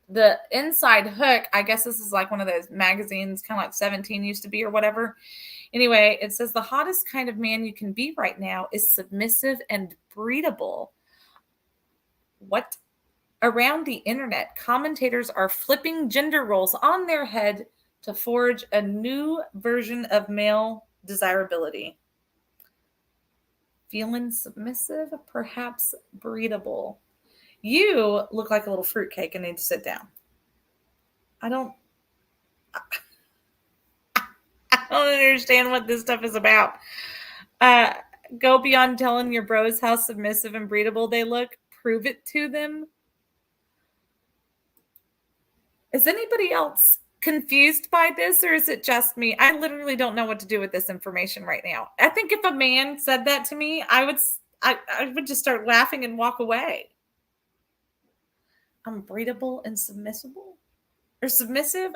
The inside hook, I guess this is like one of those magazines, kind of like 17 used to be or whatever. Anyway, it says the hottest kind of man you can be right now is submissive and breedable. What? Around the internet, commentators are flipping gender roles on their head to forge a new version of male desirability. Feeling submissive, perhaps breedable. You look like a little fruitcake and need to sit down. I don't understand what this stuff is about. Go beyond telling your bros how submissive and breedable they look. Prove it to them. Is anybody else confused by this, or is it just me? I literally don't know what to do with this information right now. I think if a man said that to me, I would just start laughing and walk away. I'm breedable and submissible or submissive.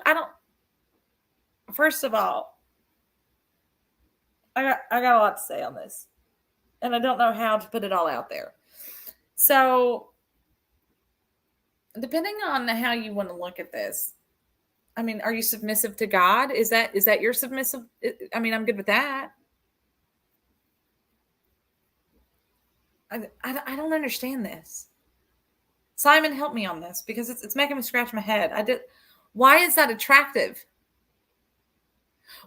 First of all, I got a lot to say on this, and I don't know how to put it all out there. So depending on how you want to look at this, I mean, are you submissive to God? Is that your submissive? I mean, I'm good with that. I don't understand this. Simon, help me on this because it's making me scratch my head. Why is that attractive?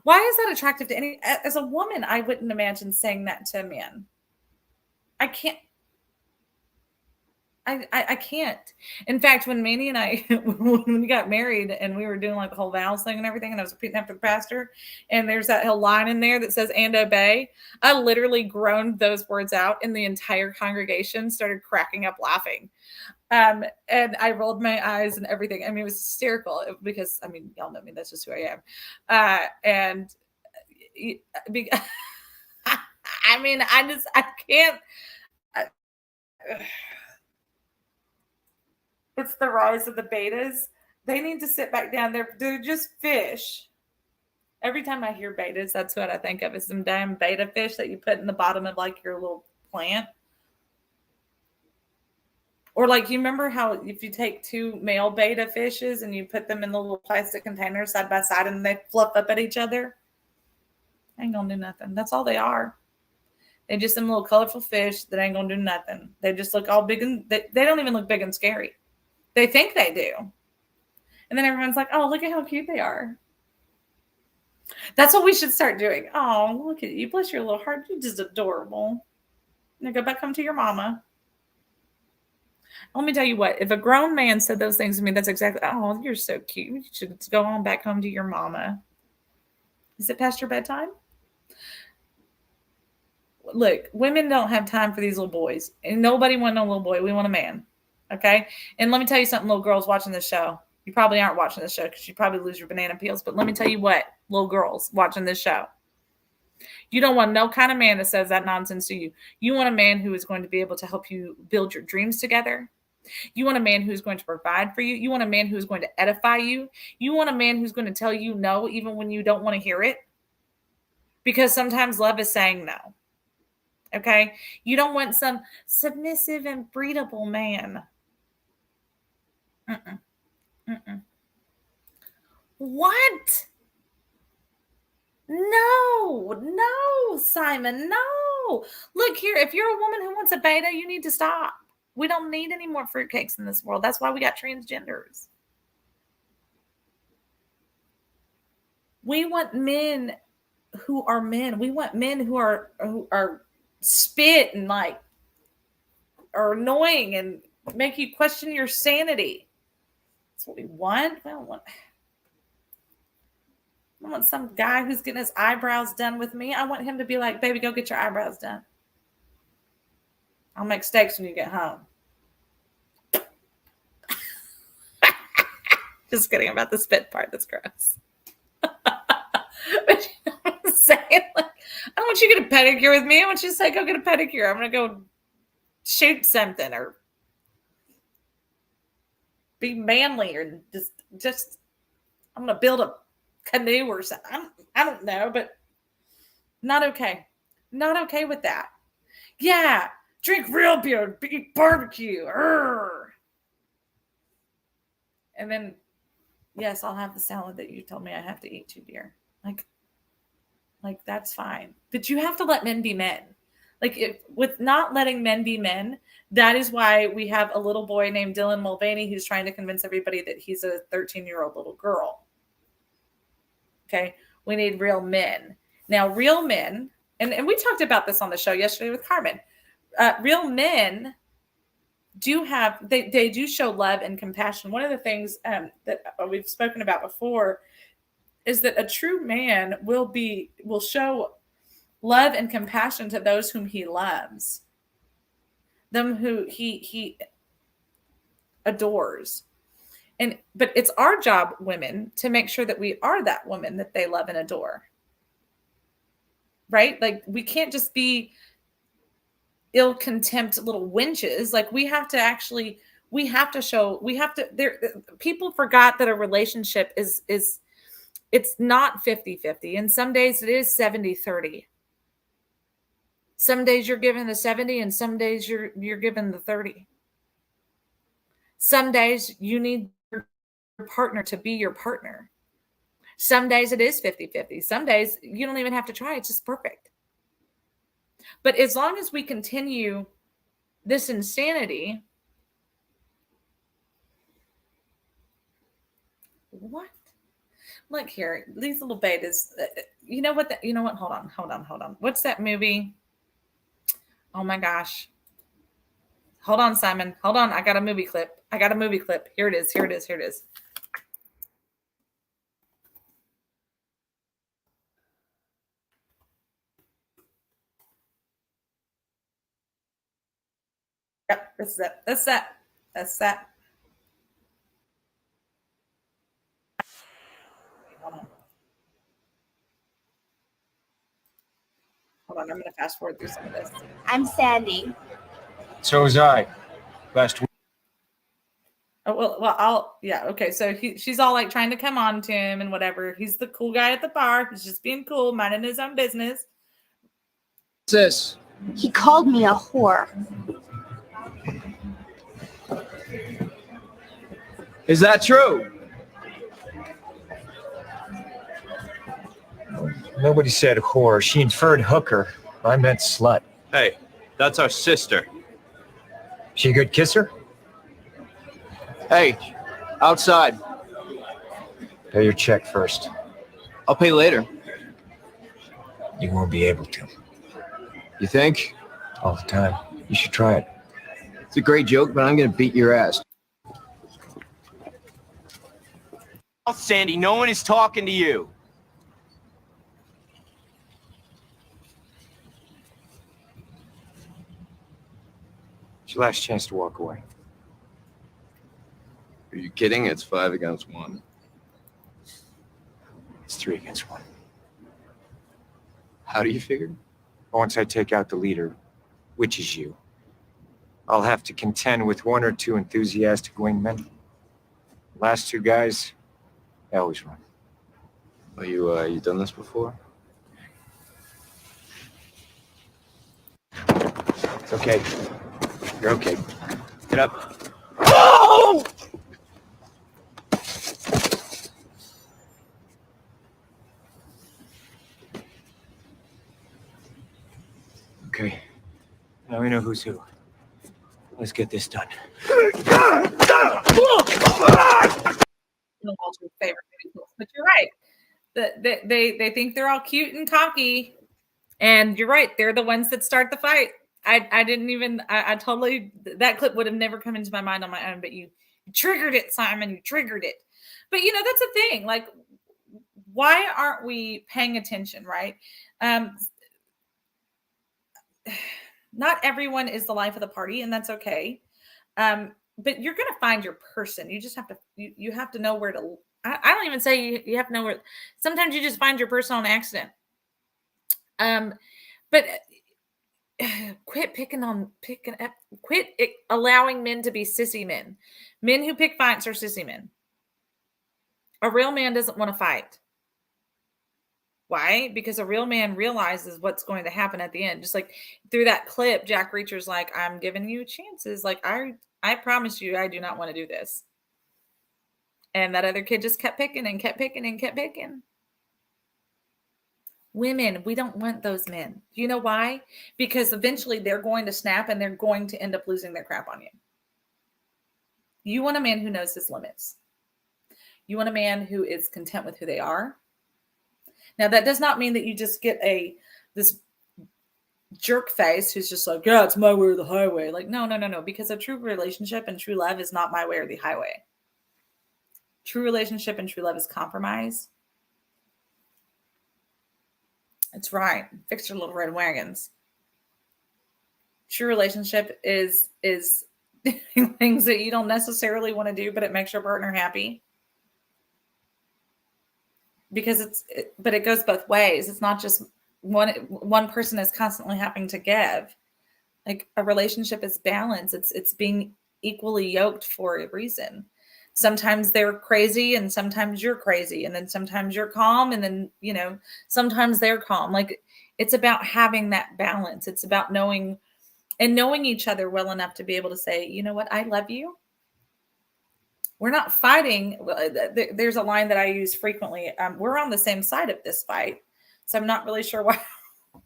Why is that attractive to any? As a woman, I wouldn't imagine saying that to a man. I can't. I can't. In fact, when Manny and I, when we got married and we were doing like the whole vows thing and everything, and I was repeating after the pastor, and there's that whole line in there that says, and obey, I literally groaned those words out, and the entire congregation started cracking up laughing. And I rolled my eyes and everything. I mean, it was hysterical because, I mean, y'all know me. That's just who I am. And I mean, I can't. It's the rise of the betas. They need to sit back down. They're just fish. Every time I hear betas, that's what I think of, is some damn beta fish that you put in the bottom of like your little plant. Or like, you remember how if you take two male beta fishes and you put them in the little plastic containers side by side and they fluff up at each other? Ain't gonna do nothing. That's all they are. They just some little colorful fish that ain't gonna do nothing. They just look all big and they don't even look big and scary. They think they do. And then everyone's like, oh, look at how cute they are. That's what we should start doing. Oh, look at you. Bless your little heart. You're just adorable. Now go back home to your mama. Let me tell you what, if a grown man said those things to me, that's exactly, oh, you're so cute. You should go on back home to your mama. Is it past your bedtime? Look, women don't have time for these little boys. And nobody wants no little boy. We want a man. Okay? And let me tell you something, little girls watching this show. You probably aren't watching this show because you probably lose your banana peels. But let me tell you what, little girls watching this show. You don't want no kind of man that says that nonsense to you. You want a man who is going to be able to help you build your dreams together. You want a man who's going to provide for you. You want a man who's going to edify you. You want a man who's going to tell you no, even when you don't want to hear it. Because sometimes love is saying no. Okay? You don't want some submissive and breedable man. Mm-mm. Mm-mm. What? No, Simon, no. Look here, if you're a woman who wants a beta, you need to stop. We don't need any more fruitcakes in this world. That's why we got transgenders. We want men who are men. We want men who are spit and like are annoying and make you question your sanity. That's what we want. I don't want some guy who's getting his eyebrows done with me. I want him to be like, baby, go get your eyebrows done. I'll make steaks when you get home. Just kidding about the spit part. That's gross. But I'm saying, like, I don't want you to get a pedicure with me. I want you to say, go get a pedicure. I'm going to go shoot something or be manly or just I'm going to build a canoe or something. I don't know, but not okay. Not okay with that. Yeah, drink real beer, eat barbecue. And then, yes, I'll have the salad that you told me I have to eat too, dear. Like that's fine. But you have to let men be men. Like with not letting men be men, that is why we have a little boy named Dylan Mulvaney who's trying to convince everybody that he's a 13-year-old little girl. Okay, we need real men. Now, real men, and we talked about this on the show yesterday with Carmen. Real men do have, they do show love and compassion. One of the things that we've spoken about before is that a true man will show love and compassion to those whom he loves, them who he adores. But it's our job, women, to make sure that we are that woman that they love and adore. Right? Like we can't just be ill contempt little wenches. Like we have to people forgot that a relationship is it's not 50-50. And some days it is 70-30. Some days you're given the 70 and some days you're given the 30. Some days you need your partner to be your partner. Some days it is 50-50. Some days you don't even have to try. It's just perfect. But as long as we continue this insanity, what? Look here, these little betas. You know what? Hold on. What's that movie? Oh my gosh. Hold on, Simon. Hold on. I got a movie clip. Here it is. Yep, that's that. Hold on, I'm going to fast forward through some of this. I'm Sandy. So was I last week. Oh, okay. So she's all like trying to come on to him and whatever. He's the cool guy at the bar. He's just being cool, minding his own business. What's this? He called me a whore. Is that true? Nobody said whore. She inferred hooker. I meant slut. Hey, that's our sister. She a good kisser? Hey, outside. Pay your check first. I'll pay later. You won't be able to. You think? All the time. You should try it. It's a great joke, but I'm gonna beat your ass. Oh, Sandy, no one is talking to you. It's your last chance to walk away. Are you kidding? It's 5 against 1. It's 3 against 1. How do you figure? Once I take out the leader, which is you, I'll have to contend with 1 or 2 enthusiastic wingmen. Last 2 guys, they always run. Are you done this before? It's okay. You're okay. Get up. Oh! Okay. Now we know who's who. Let's get this done. But you're right. They think they're all cute and cocky, and you're right. They're the ones that start the fight. I totally, that clip would have never come into my mind on my own, but you triggered it, Simon. You triggered it. But that's the thing. Like, why aren't we paying attention, right? Not everyone is the life of the party, and that's okay. But you're gonna find your person. You just have to you have to know where to. I don't even say you have to know where. Sometimes you just find your person on accident. But quit allowing men to be sissy men. Men who pick fights are sissy men. A real man doesn't want to fight. Why? Because a real man realizes what's going to happen at the end. Just like through that clip, Jack Reacher's like, I'm giving you chances. Like, I promise you, I do not want to do this. And that other kid just kept picking and kept picking and kept picking. Women, we don't want those men. Do you know why? Because eventually they're going to snap and they're going to end up losing their crap on you. You want a man who knows his limits. You want a man who is content with who they are. Now, that does not mean that you just get this jerk face who's just like, yeah, it's my way or the highway. Like, no. Because a true relationship and true love is not my way or the highway. True relationship and true love is compromise. It's right. Fix your little red wagons. True relationship is doing things that you don't necessarily want to do, but it makes your partner happy. Because but it goes both ways. It's not just one person is constantly having to give. Like, a relationship is balance. It's being equally yoked for a reason. Sometimes they're crazy and sometimes you're crazy, and then sometimes you're calm, and then sometimes they're calm. Like, it's about having that balance. It's about knowing each other well enough to be able to say, you know what, I love you. We're not fighting. There's a line that I use frequently. We're on the same side of this fight. So I'm not really sure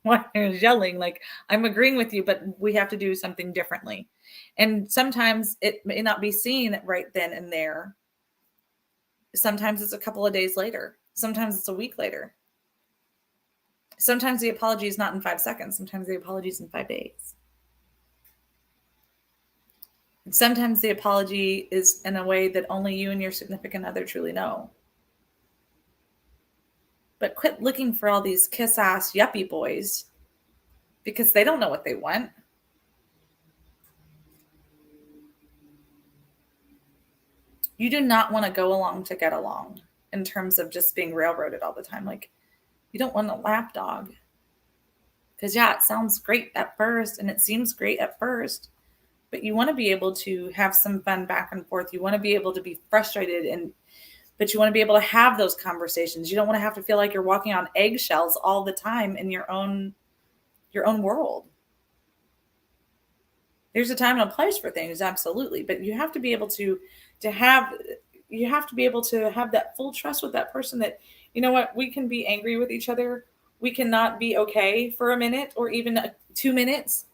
why they're yelling. Like, I'm agreeing with you, but we have to do something differently. And sometimes it may not be seen right then and there. Sometimes it's a couple of days later. Sometimes it's a week later. Sometimes the apology is not in 5 seconds. Sometimes the apology is in 5 days. Sometimes the apology is in a way that only you and your significant other truly know. But quit looking for all these kiss-ass yuppie boys, because they don't know what they want. You do not want to go along to get along in terms of just being railroaded all the time. Like, you don't want a lapdog. Because, yeah, it sounds great at first and it seems great at first. But you want to be able to have some fun back and forth. You want to be able to be frustrated, but you want to be able to have those conversations. You don't want to have to feel like you're walking on eggshells all the time in your own world. There's a time and a place for things, absolutely, but you have to be able to have that full trust with that person that, you know what, we can be angry with each other. We cannot be okay for a minute or even 2 minutes.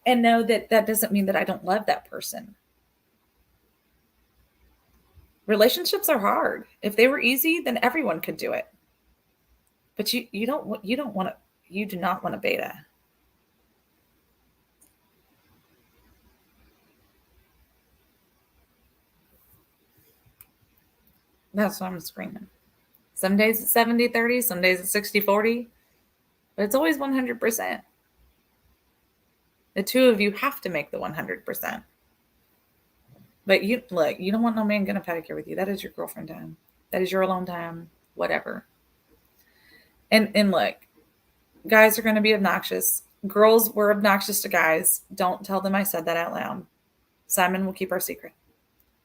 And know that doesn't mean that I don't love that person. Relationships are hard. If they were easy, then everyone could do it. But you do not want a beta. That's why I'm screaming. Some days it's 70-30, some days it's 60-40, but it's always 100%. The two of you have to make the 100%. But you don't want no man gonna pedicure with you. That is your girlfriend time. That is your alone time, whatever. And look, guys are gonna be obnoxious. Girls were obnoxious to guys. Don't tell them I said that out loud. Simon will keep our secret.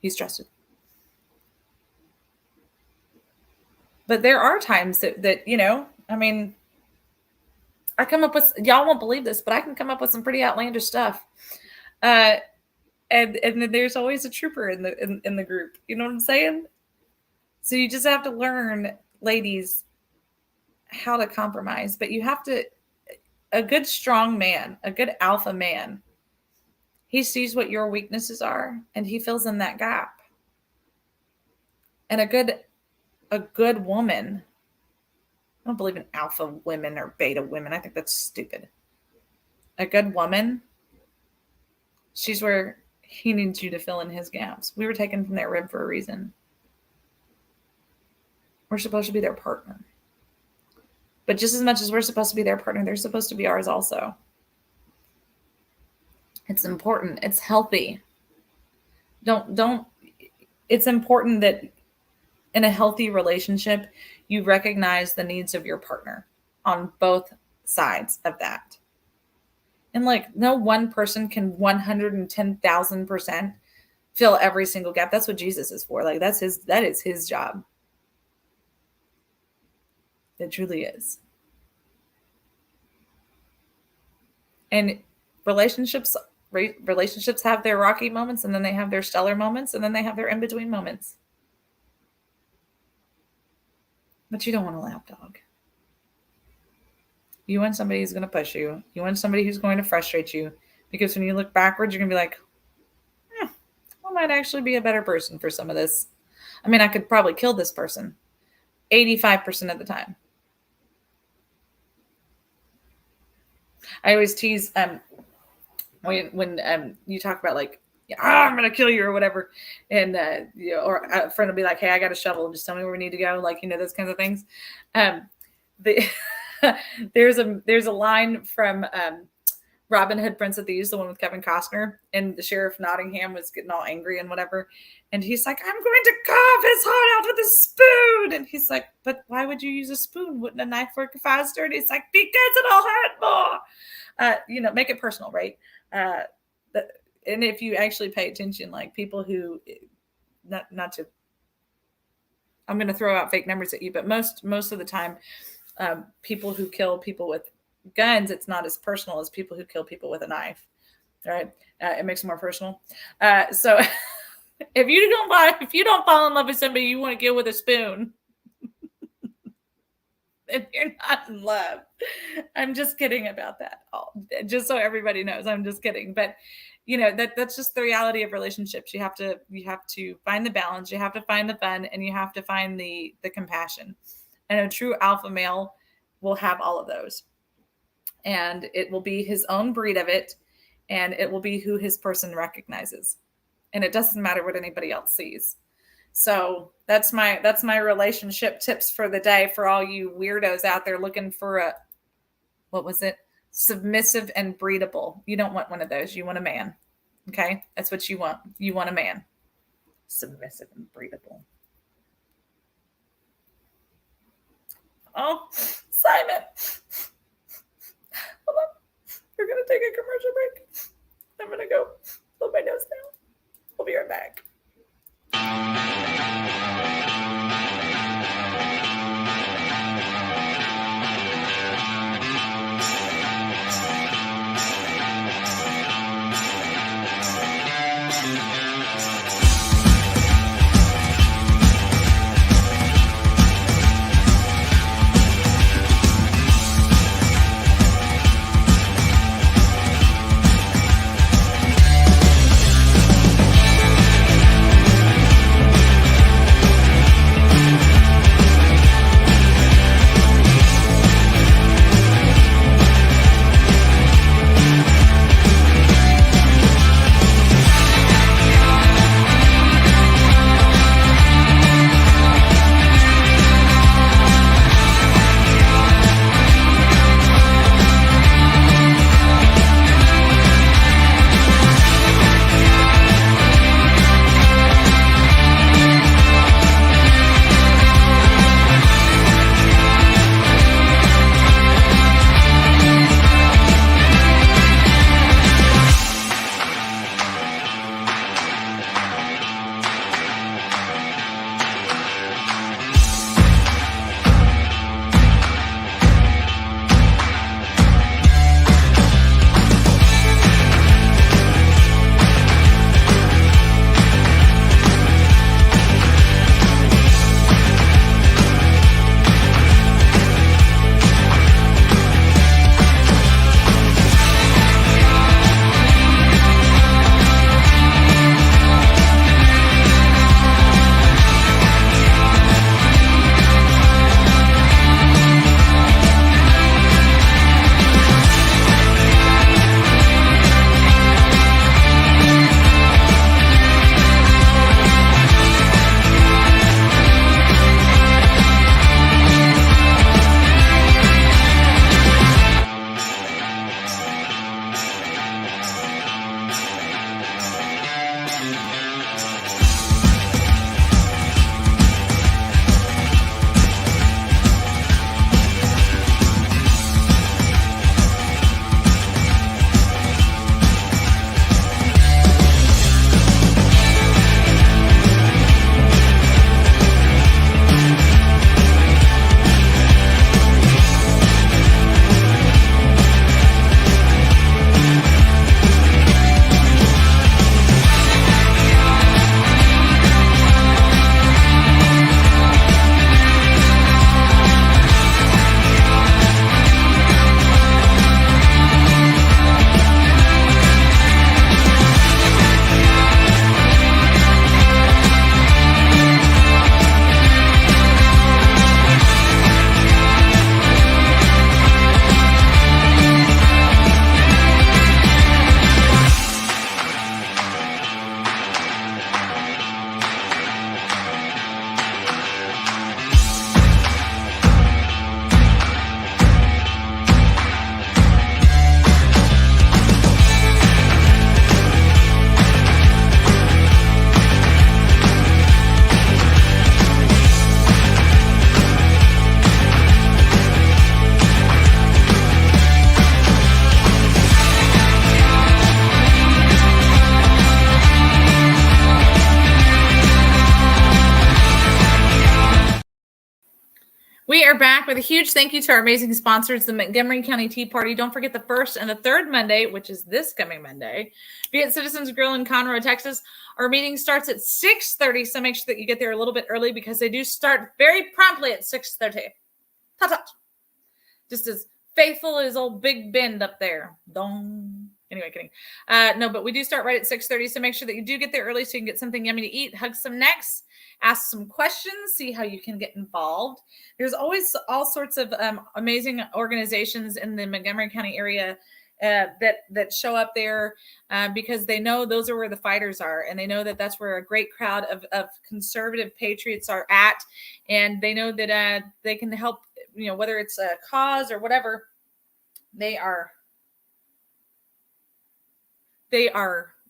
He's trusted. But there are times that I mean, I come up with, y'all won't believe this, but I can come up with some pretty outlandish stuff. And then there's always a trooper in the group. You know what I'm saying? So you just have to learn, ladies, how to compromise. But you have to, a good strong man, a good alpha man, he sees what your weaknesses are and he fills in that gap. And a good woman, I don't believe in alpha women or beta women. I think that's stupid. A good woman, she's where He needs you to fill in his gaps. We were taken from their rib for a reason. We're supposed to be their partner. But just as much as we're supposed to be their partner, they're supposed to be ours also. It's important. It's healthy. It's important that in a healthy relationship, you recognize the needs of your partner on both sides of that. And like, no one person can 110,000% fill every single gap. That's what Jesus is for. Like, that is his job. It truly is. And relationships have their rocky moments, and then they have their stellar moments, and then they have their in-between moments. But you don't want a lapdog. You want somebody who's going to push you. You want somebody who's going to frustrate you. Because when you look backwards, you're going to be like, I might actually be a better person for some of this. I mean, I could probably kill this person 85% of the time. I always tease when you talk about like, I'm going to kill you or whatever. And, or a friend will be like, hey, I got a shovel. Just tell me where we need to go. Like, those kinds of things. There's a line from Robin Hood, Prince of Thieves, the one with Kevin Costner, and the Sheriff Nottingham was getting all angry and whatever. And he's like, I'm going to carve his heart out with a spoon. And he's like, but why would you use a spoon? Wouldn't a knife work faster? And he's like, because it'll hurt more. Make it personal, right? And if you actually pay attention, like people who, not to, I'm going to throw out fake numbers at you, but most of the time, people who kill people with guns, it's not as personal as people who kill people with a knife, right? It makes it more personal. So if you don't fall in love with somebody you want to kill with a spoon, then you're not in love. I'm just kidding about that. Just so everybody knows, I'm just kidding. But that's just the reality of relationships. You have to find the balance. You have to find the fun, and you have to find the compassion. And a true alpha male will have all of those. And it will be his own breed of it. And it will be who his person recognizes. And it doesn't matter what anybody else sees. So that's my relationship tips for the day for all you weirdos out there looking for submissive and breedable. You don't want one of those. You want a man. Okay? That's what you want. You want a man. Submissive and breedable. Oh, Simon. Hold on. We're going to take a commercial break. I'm going to go blow my nose now. We'll be right back. We are back with a huge thank you to our amazing sponsors, the Montgomery County Tea Party. Don't forget the first and the third Monday, which is this coming Monday, be at Citizens Grill in Conroe, Texas. Our meeting starts at 6:30, so make sure that you get there a little bit early because they do start very promptly at 6:30. Ta-ta. Just as faithful as old Big Bend up there. Dong. Anyway, kidding. No, but we do start right at 6:30, so make sure that you do get there early so you can get something yummy to eat, hug some necks, ask some questions, see how you can get involved. There's always all sorts of amazing organizations in the Montgomery County area that show up there because they know those are where the fighters are, and they know that that's where a great crowd of conservative patriots are at, and they know that they can help, whether it's a cause or whatever. They are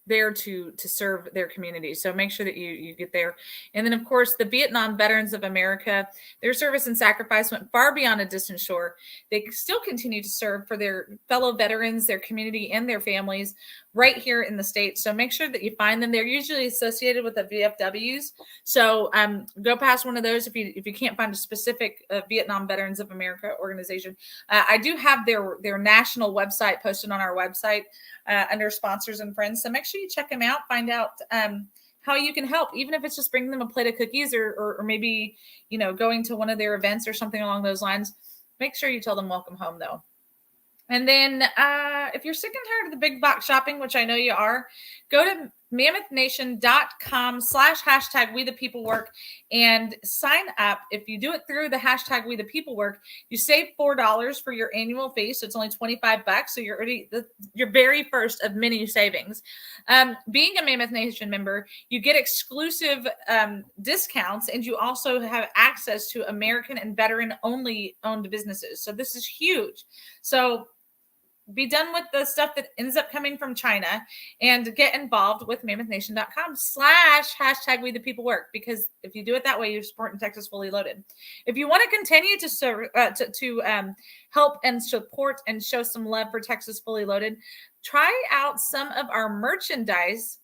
there to serve their community. So make sure that you get there. And then, of course, the Vietnam Veterans of America, their service and sacrifice went far beyond a distant shore. They still continue to serve for their fellow veterans, their community, and their families right here in the States. So make sure that you find them. They're usually associated with the VFWs. So go past one of those if you can't find a specific Vietnam Veterans of America organization. I do have their national website posted on our website under sponsors and friends. So make sure you check them out, find out how you can help, even if it's just bringing them a plate of cookies or maybe, going to one of their events or something along those lines. Make sure you tell them welcome home though. And then if you're sick and tired of the big box shopping, which I know you are, go to mammothnation.com/#WeThePeopleWork and sign up. If you do it through the #WeThePeopleWork, you save $4 for your annual fee. So it's only $25. So you're already your very first of many savings. Being a Mammoth Nation member, you get exclusive discounts, and you also have access to American and veteran only owned businesses. So this is huge. So be done with the stuff that ends up coming from China and get involved with mammothnation.com/#WeThePeopleWork, because if you do it that way, you're supporting Texas Fully Loaded. If you want to continue to help and support and show some love for Texas Fully Loaded, try out some of our merchandise.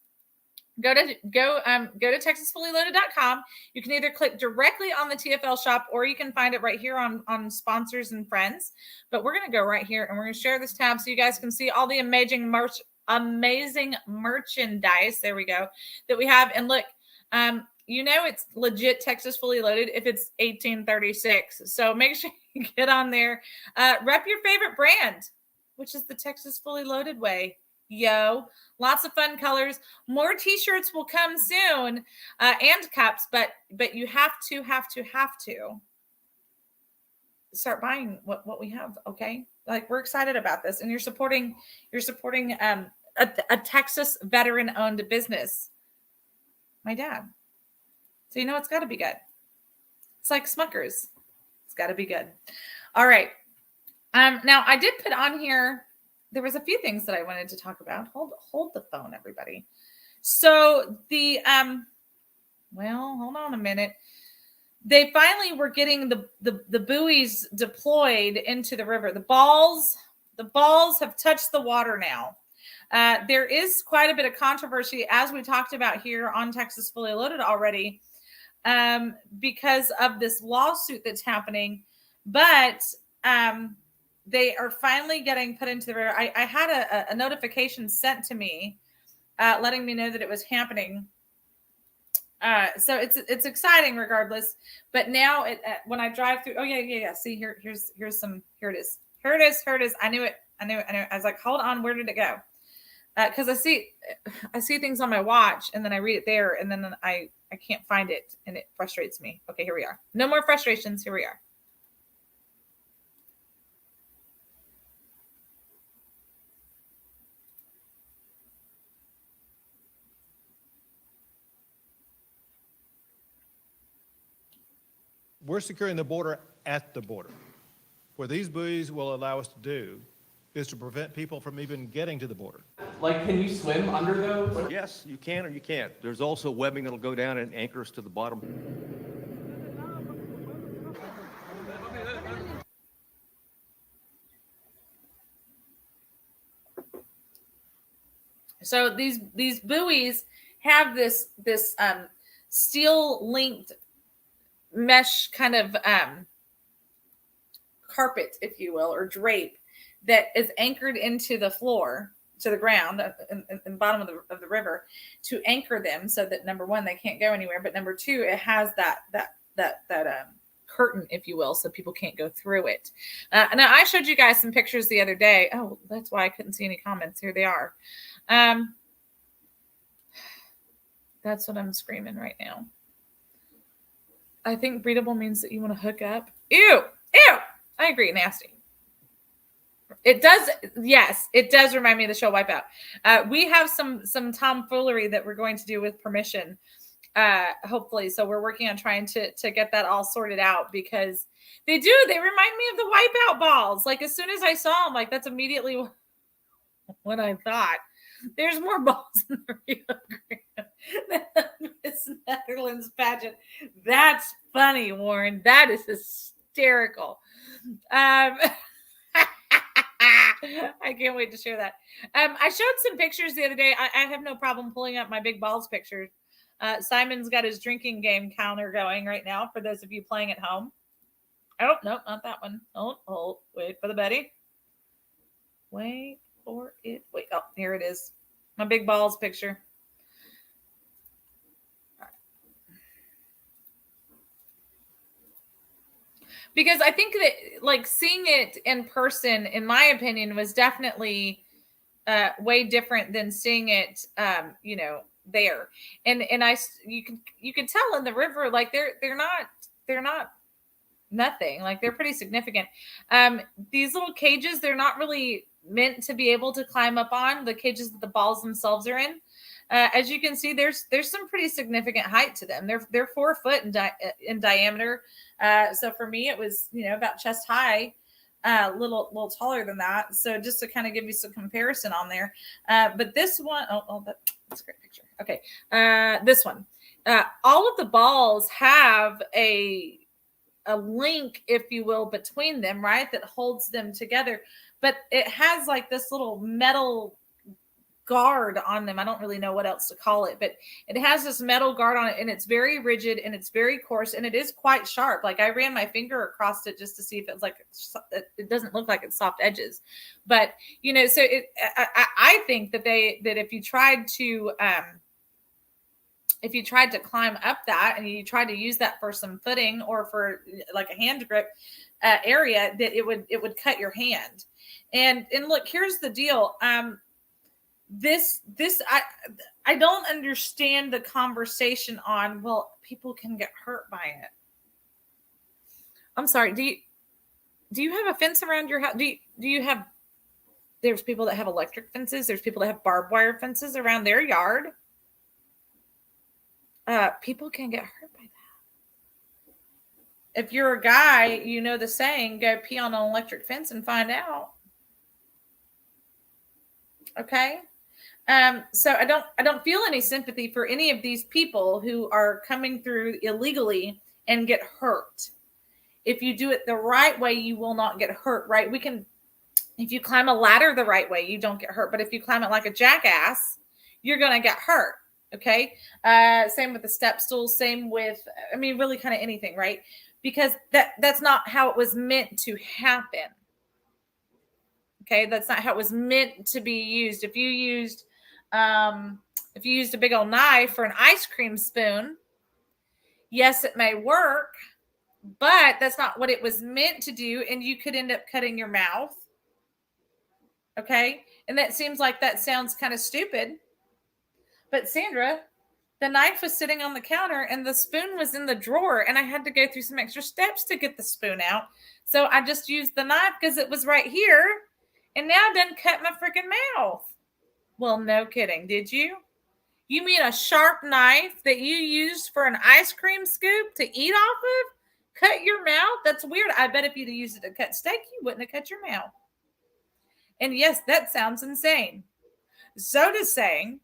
Go to TexasFullyLoaded.com. You can either click directly on the TFL shop, or you can find it right here on sponsors and friends. But we're going to go right here and we're going to share this tab so you guys can see all the amazing merchandise. There we go, that we have. And look, it's legit Texas Fully Loaded if it's 1836. So make sure you get on there. Rep your favorite brand, which is the Texas Fully Loaded way. Lots of fun colors. More t-shirts will come soon, and cups, but you have to start buying what we have. Okay, like, we're excited about this, and you're supporting a Texas veteran owned business. My dad. So it's got to be good. It's like Smuckers. It's got to be good. All right. Now I did put on here. There was a few things that I wanted to talk about. Hold the phone, everybody. So hold on a minute. They finally were getting the buoys deployed into the river. The balls have touched the water now. There is quite a bit of controversy, as we talked about here on Texas Fully Loaded already, because of this lawsuit that's happening. But they are finally getting put into the river. I had a notification sent to me letting me know that it was happening. So it's exciting regardless. But now when I drive through, yeah. See, here's some. Here it is. I knew it. I was like, hold on, where did it go? Because I see things on my watch, and then I read it there, and then I can't find it, and it frustrates me. Okay, here we are. No more frustrations. Here we are. We're securing the border at the border. What these buoys will allow us to do is to prevent people from even getting to the border. Like, can you swim under those? Yes, you can or you can't. There's also webbing that'll go down and anchor us to the bottom. So these buoys have this steel linked mesh kind of carpet, if you will, or drape that is anchored into the floor, to the ground in the bottom of the river, to anchor them so that number one, they can't go anywhere, but number two, it has that curtain, if you will, so people can't go through it. Now I showed you guys some pictures the other day. Oh, that's why I couldn't see any comments. Here they are. That's what I'm screaming right now. I think breedable means that you want to hook up. Ew. I agree. Nasty. It does. Yes, it does remind me of the show Wipeout. We have some tomfoolery that we're going to do with permission, hopefully. So we're working on trying to get that all sorted out, because they remind me of the Wipeout balls. Like, as soon as I saw them, like, that's immediately what I thought. There's more balls in the Rio Grande than Miss Netherlands pageant. That's funny, Warren. That is hysterical. I can't wait to share that. I showed some pictures the other day. I have no problem pulling up my big balls pictures. Simon's got his drinking game counter going right now for those of you playing at home. Oh, no, not that one. Hold. Wait for the Betty. Wait for it. Wait. Oh, here it is. My big balls picture. Because I think that, like, seeing it in person, in my opinion, was definitely way different than seeing it, there. And you can tell in the river, like, they're not nothing. Like, they're pretty significant. These little cages, they're not really meant to be able to climb up on, the cages that the balls themselves are in. As you can see, there's some pretty significant height to them. They're 4 foot in diameter. So for me, it was, about chest high, little taller than that. So just to kind of give you some comparison on there. But this one, that's a great picture. Okay. This one, all of the balls have a link, if you will, between them, right? That holds them together. But it has like this little metal guard on them. I don't really know what else to call it, but it has this metal guard on it, and it's very rigid and it's very coarse, and it is quite sharp. Like, I ran my finger across it just to see if it was it doesn't look like it's soft edges, but so I think that if you tried to climb up that and you tried to use that for some footing or for like a hand grip area, that it would cut your hand. And look, here's the deal. This I don't understand the conversation on, well, people can get hurt by it. I'm sorry. Do you have a fence around your house? Do you have? There's people that have electric fences. There's people that have barbed wire fences around their yard. People can get hurt by that. If you're a guy, you know the saying, go pee on an electric fence and find out. Okay. So I don't feel any sympathy for any of these people who are coming through illegally and get hurt. If you do it the right way, you will not get hurt, right? If you climb a ladder the right way, you don't get hurt. But if you climb it like a jackass, you're going to get hurt. Okay. Same with the step stool, same with, really kind of anything, right? Because that's not how it was meant to happen. Okay. That's not how it was meant to be used. If you used a big old knife for an ice cream spoon, yes, it may work, but that's not what it was meant to do. And you could end up cutting your mouth. Okay. And that seems like that sounds kind of stupid. But Sandra, the knife was sitting on the counter and the spoon was in the drawer, and I had to go through some extra steps to get the spoon out. So I just used the knife because it was right here, and now it done cut my freaking mouth. Well, no kidding. Did you? You mean a sharp knife that you used for an ice cream scoop to eat off of cut your mouth? That's weird. I bet if you'd have used it to cut steak, you wouldn't have cut your mouth. And yes, that sounds insane. So does saying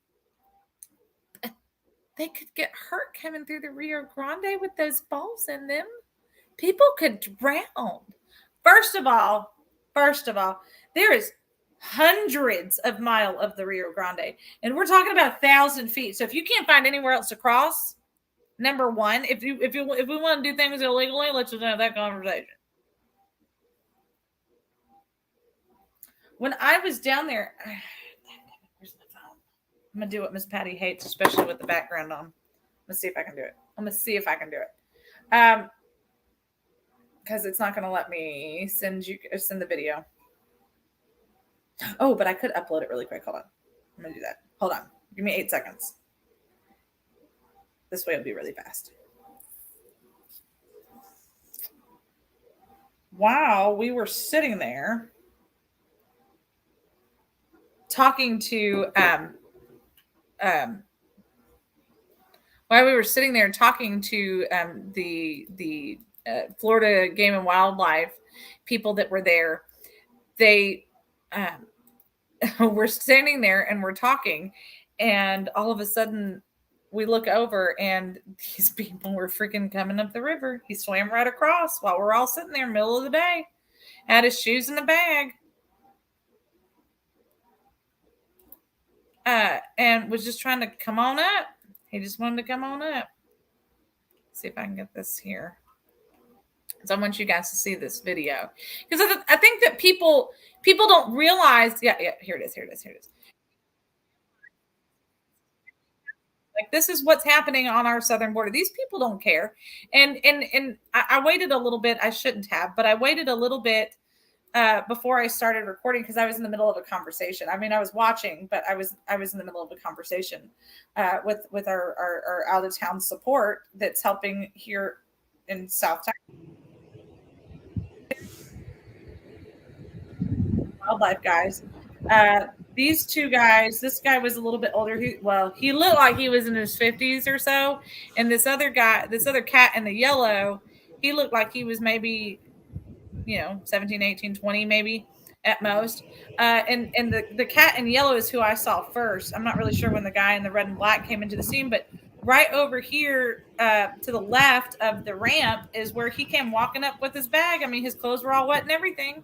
they could get hurt coming through the Rio Grande with those balls in them. People could drown. First of all, there is hundreds of miles of the Rio Grande, and we're talking about 1,000 feet. So if you can't find anywhere else to cross, number one, if we want to do things illegally, let's just have that conversation. when I was down there, where's my phone? I'm gonna do what Miss Patty hates, especially with the background on. Let's see if I can do it. I'm gonna see if I can do it. Because it's not gonna let me send the video. Oh, but I could upload it really quick. Hold on. I'm gonna do that. Hold on. Give me 8 seconds. This way it'll be really fast. While we were sitting there talking to the Florida Game and Wildlife people that were there, they were standing there and we're talking, and all of a sudden we look over and these people were freaking coming up the river. He swam right across while we're all sitting there middle of the day, had his shoes in the bag, and was just trying to come on up. He just wanted to come on up. Let's see if I can get this here. So I want you guys to see this video, because I think that people don't realize. Yeah, here it is. Like, this is what's happening on our southern border. These people don't care. And I waited a little bit. I shouldn't have, but I waited a little bit before I started recording, because I was in the middle of a conversation. I mean, I was watching, but I was in the middle of a conversation with our out of town support that's helping here in South Texas. Wildlife guys. These two guys, this guy was a little bit older. He looked like he was in his 50s or so. And this other cat in the yellow, he looked like he was maybe, 17, 18, 20, maybe at most. And the cat in yellow is who I saw first. I'm not really sure when the guy in the red and black came into the scene, but right over here to the left of the ramp is where he came walking up with his bag. I mean, his clothes were all wet and everything.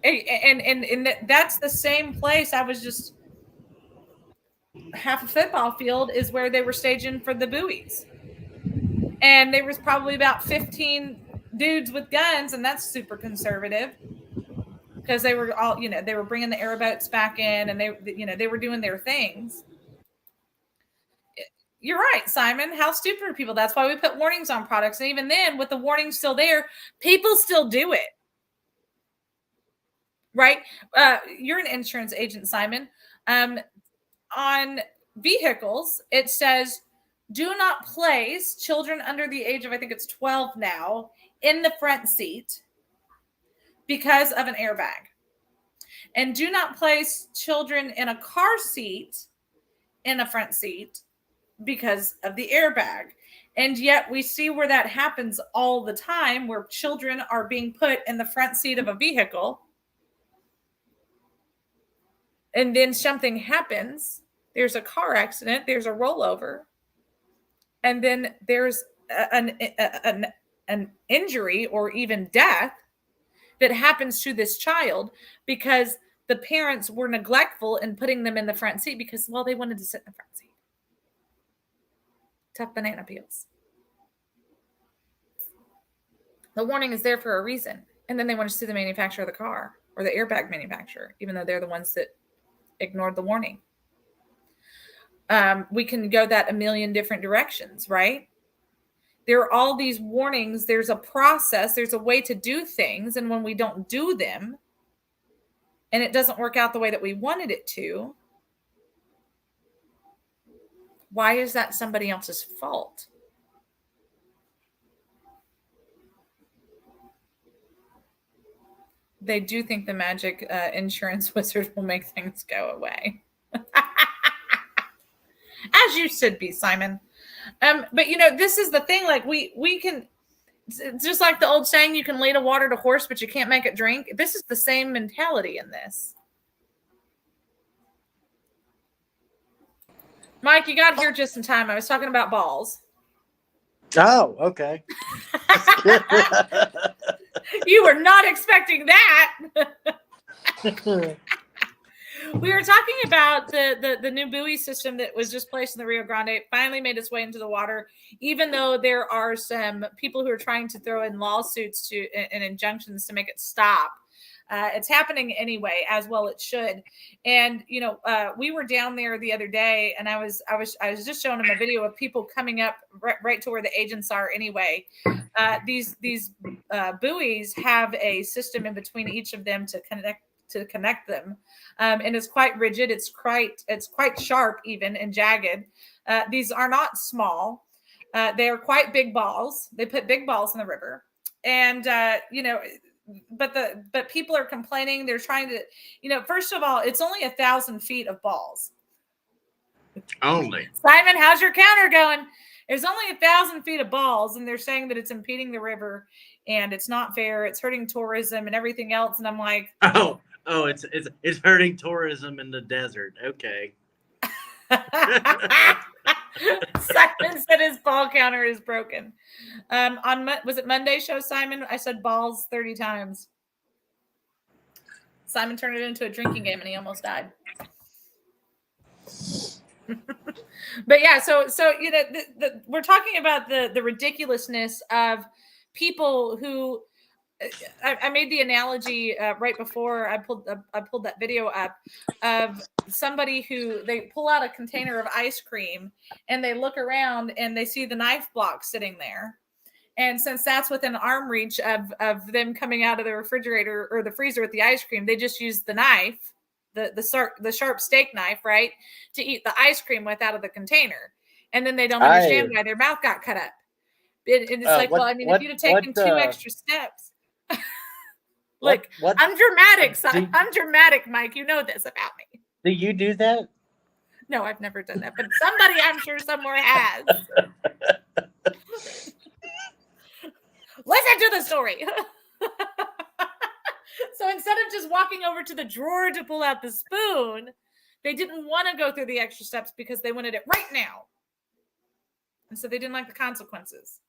And that's the same place. I was just half a football field is where they were staging for the buoys, and there was probably about 15 dudes with guns, and that's super conservative, because they were all, they were bringing the airboats back in, and they were doing their things. You're right, Simon. How stupid are people? That's why we put warnings on products, and even then, with the warnings still there, people still do it. Right? You're an insurance agent, Simon. On vehicles, it says, do not place children under the age of, I think it's 12 now, in the front seat because of an airbag. And do not place children in a car seat in a front seat because of the airbag. And yet we see where that happens all the time, where children are being put in the front seat of a vehicle. And then something happens. There's a car accident. There's a rollover. And then there's an injury or even death that happens to this child because the parents were neglectful in putting them in the front seat because, well, they wanted to sit in the front seat. Tough banana peels. The warning is there for a reason. And then they want to sue the manufacturer of the car or the airbag manufacturer, even though they're the ones that ignored the warning. We can go that a million different directions, right? There are all these warnings. There's a process. There's a way to do things. And when we don't do them and it doesn't work out the way that we wanted it to, why is that somebody else's fault? They do think the magic insurance wizard will make things go away. As you should be, Simon. But this is the thing. Like we can, just like the old saying, you can lead a water to horse, but you can't make it drink. This is the same mentality in this. Mike, you got here just in time. I was talking about balls. Oh, okay. You were not expecting that. We were talking about the new buoy system that was just placed in the Rio Grande. It finally made its way into the water, even though there are some people who are trying to throw in lawsuits and injunctions to make it stop. It's happening anyway, as well it should. And we were down there the other day, and I was just showing them a video of people coming up right to where the agents are anyway. These buoys have a system in between each of them to connect them, and it's quite rigid. It's quite sharp even and jagged. These are not small. They are quite big balls. They put big balls in the river, and but people are complaining. They're trying to, first of all, it's only 1,000 feet of balls. Only. Simon, how's your counter going? There's only 1,000 feet of balls, and they're saying that it's impeding the river, and it's not fair. It's hurting tourism and everything else. And I'm like, Oh, it's hurting tourism in the desert. Okay. Simon said his ball counter is broken. Was it Monday show, Simon? I said balls 30 times. Simon turned it into a drinking game, and he almost died. But yeah, so we're talking about the ridiculousness of people who. I made the analogy right before I pulled that video up of somebody who they pull out a container of ice cream and they look around and they see the knife block sitting there. And since that's within arm reach of them coming out of the refrigerator or the freezer with the ice cream, they just use the knife, the sharp steak knife, right, to eat the ice cream with out of the container. And then they don't understand why their mouth got cut up. And it's like, well, I mean, if you'd have taken 2 extra steps. I'm dramatic. I'm dramatic, Mike. You know this about me. Do you do that? No, I've never done that, but somebody I'm sure somewhere has. Listen to the story. So instead of just walking over to the drawer to pull out the spoon, they didn't want to go through the extra steps because they wanted it right now. And so they didn't like the consequences.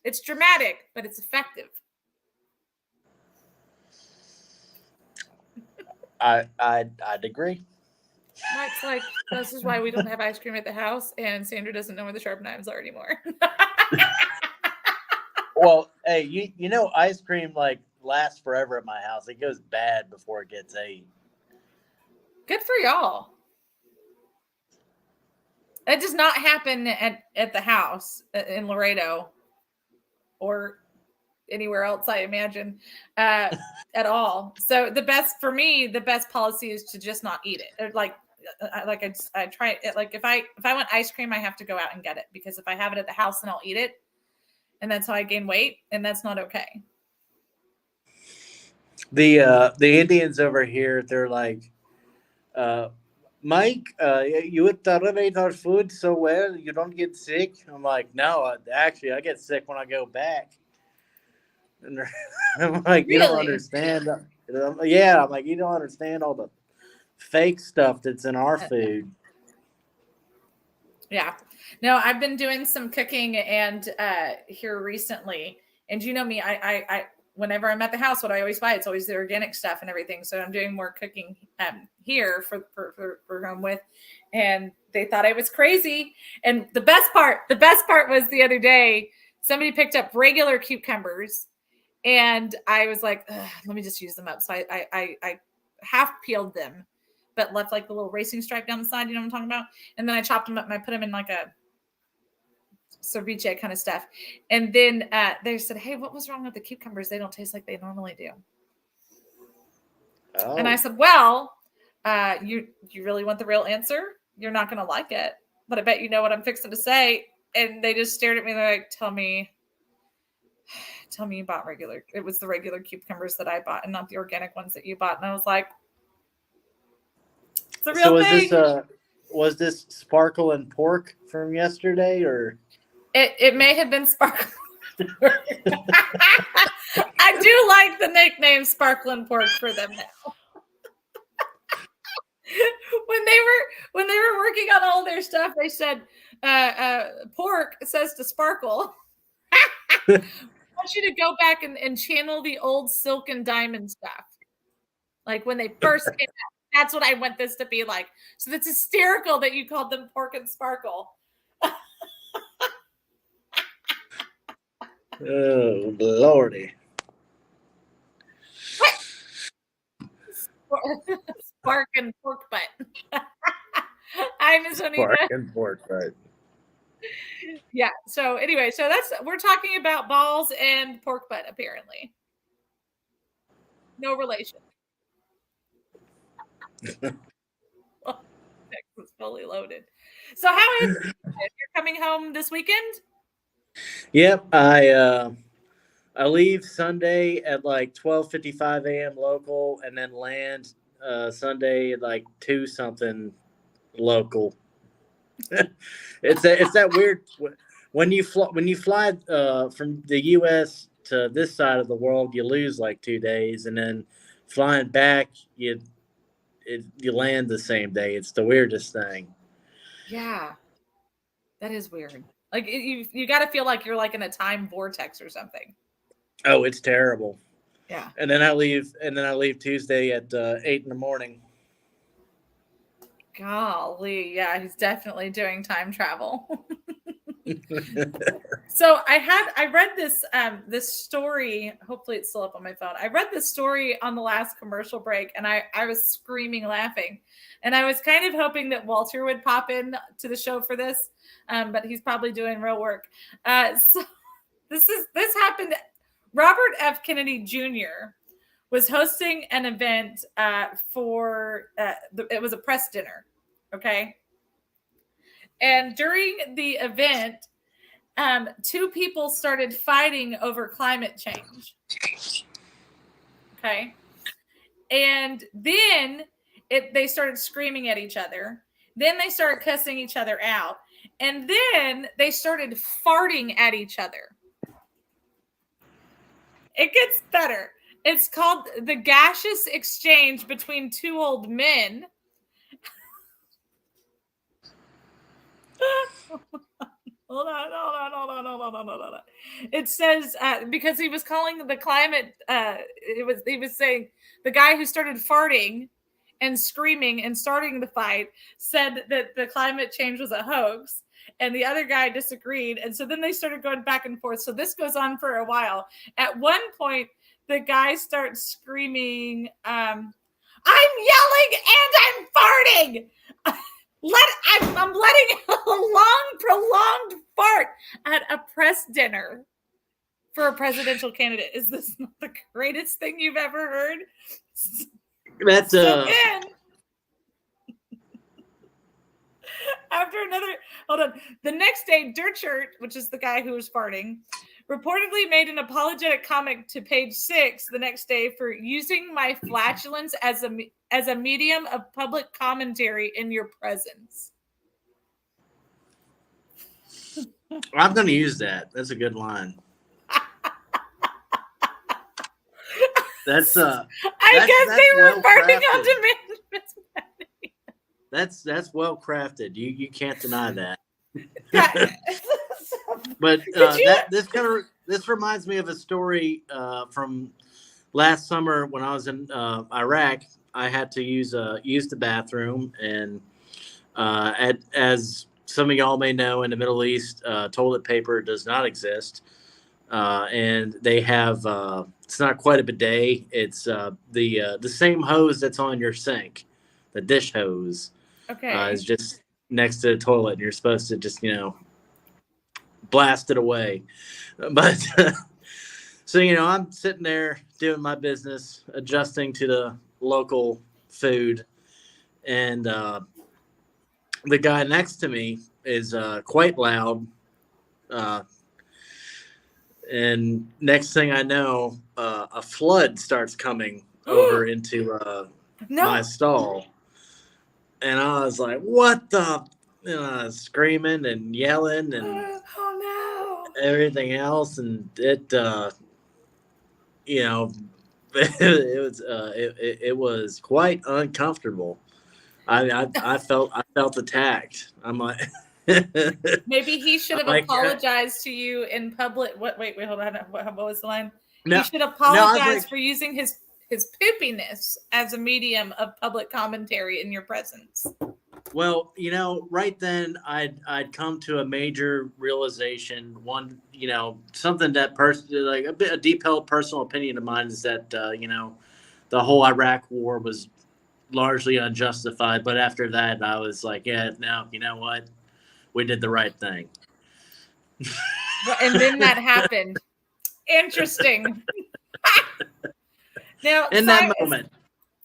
It's dramatic, but it's effective. I'd agree. Mike's like, this is why we don't have ice cream at the house, and Sandra doesn't know where the sharp knives are anymore. Well, hey, you know, ice cream lasts forever at my house. It goes bad before it gets ate. Good for y'all. That does not happen at the house in Laredo or anywhere else, I imagine, at all. So the best policy is to just not eat it. I try it. Like if I want ice cream, I have to go out and get it, because if I have it at the house, then I'll eat it, and that's how I gain weight, and that's not okay. The Indians over here, they're like, Mike, you would tolerate our food so well, you don't get sick. I'm like, no, actually, I get sick when I go back. And I'm like, you don't understand. Yeah, I'm like, you don't understand all the fake stuff that's in our food. Yeah. No, I've been doing some cooking and here recently, and you know me, I whenever I'm at the house, what I always buy, it's always the organic stuff and everything. So I'm doing more cooking here for home with, and they thought I was crazy. And the best part was the other day, somebody picked up regular cucumbers, and I was like, let me just use them up. So I half peeled them, but left like the little racing stripe down the side. You know what I'm talking about? And then I chopped them up and I put them in like a ceviche kind of stuff. And then they said, hey, what was wrong with the cucumbers? They don't taste like they normally do. Oh. And I said, well, you really want the real answer? You're not going to like it, but I bet you know what I'm fixing to say. And they just stared at me. They're like, tell me you bought regular. It was the regular cucumbers that I bought and not the organic ones that you bought. And I was like, it's a real thing. Was this sparkle and pork from yesterday, or? It may have been sparkle. I do like the nickname Sparkle and Pork for them now. When they were working on all their stuff, they said pork says to Sparkle. I want you to go back and channel the old Silk and Diamond stuff. Like when they first came out. That's what I want this to be like. So that's hysterical that you called them Pork and Sparkle. Oh, Lordy. Spark and pork butt. Hi, Miss Anita. and pork, right? Yeah. So anyway, so we're talking about balls and pork butt apparently. No relation. Texas fully loaded. So how is it? You're coming home this weekend? Yep, I leave Sunday at like 12:55 a.m. local, and then land Sunday at like 2 something local. It's that weird when you fly from the U.S. to this side of the world, you lose like 2 days, and then flying back, you land the same day. It's the weirdest thing. Yeah, that is weird. Like you got to feel like you're like in a time vortex or something. Oh, it's terrible. Yeah. And then I leave Tuesday at 8 in the morning. Golly, yeah, he's definitely doing time travel. So I read this story. Hopefully it's still up on my phone. I read this story on the last commercial break, and I was screaming laughing, and I was kind of hoping that Walter would pop in to the show for this, but he's probably doing real work. So this happened. Robert F. Kennedy Jr. was hosting an event it was a press dinner, okay? And during the event, 2 people started fighting over climate change, okay? And then they started screaming at each other. Then they started cussing each other out. And then they started farting at each other. It gets better. It's called the gaseous exchange between 2 old men. Hold on. It says because he was calling the climate. He was saying the guy who started farting and screaming and starting the fight said that the climate change was a hoax. And the other guy disagreed. And so then they started going back and forth. So this goes on for a while. At one point, the guy starts screaming, I'm yelling and I'm farting. I'm letting a long, prolonged fart at a press dinner for a presidential candidate. Is this not the greatest thing you've ever heard? That's hold on. The next day, Dirchert, which is the guy who was farting, reportedly made an apologetic comment to Page 6 the next day for using my flatulence as a medium of public commentary in your presence. I'm going to use that. That's a good line. I guess they were farting on demand. That's well crafted. You can't deny that. But this reminds me of a story from last summer when I was in Iraq. I had to use the bathroom, and as some of y'all may know, in the Middle East, toilet paper does not exist, and they have it's not quite a bidet. It's the same hose that's on your sink, the dish hose. Okay. Is just next to the toilet, and you're supposed to just blast it away. But so I'm sitting there doing my business, adjusting to the local food, and the guy next to me is quite loud, and next thing I know, a flood starts coming over into my stall, and I was like, what the, screaming and yelling and everything else, and it it was quite uncomfortable. I felt attacked. I'm like, maybe he should have apologized to you in public. Wait, hold on. What was the line? He should apologize for using his poopiness as a medium of public commentary in your presence. Well, right then I'd come to a major realization. One, something that like a deep held personal opinion of mine is that the whole Iraq war was largely unjustified. But after that, I was like, yeah, no, you know what? We did the right thing. And then that happened. Interesting. Now, In that moment.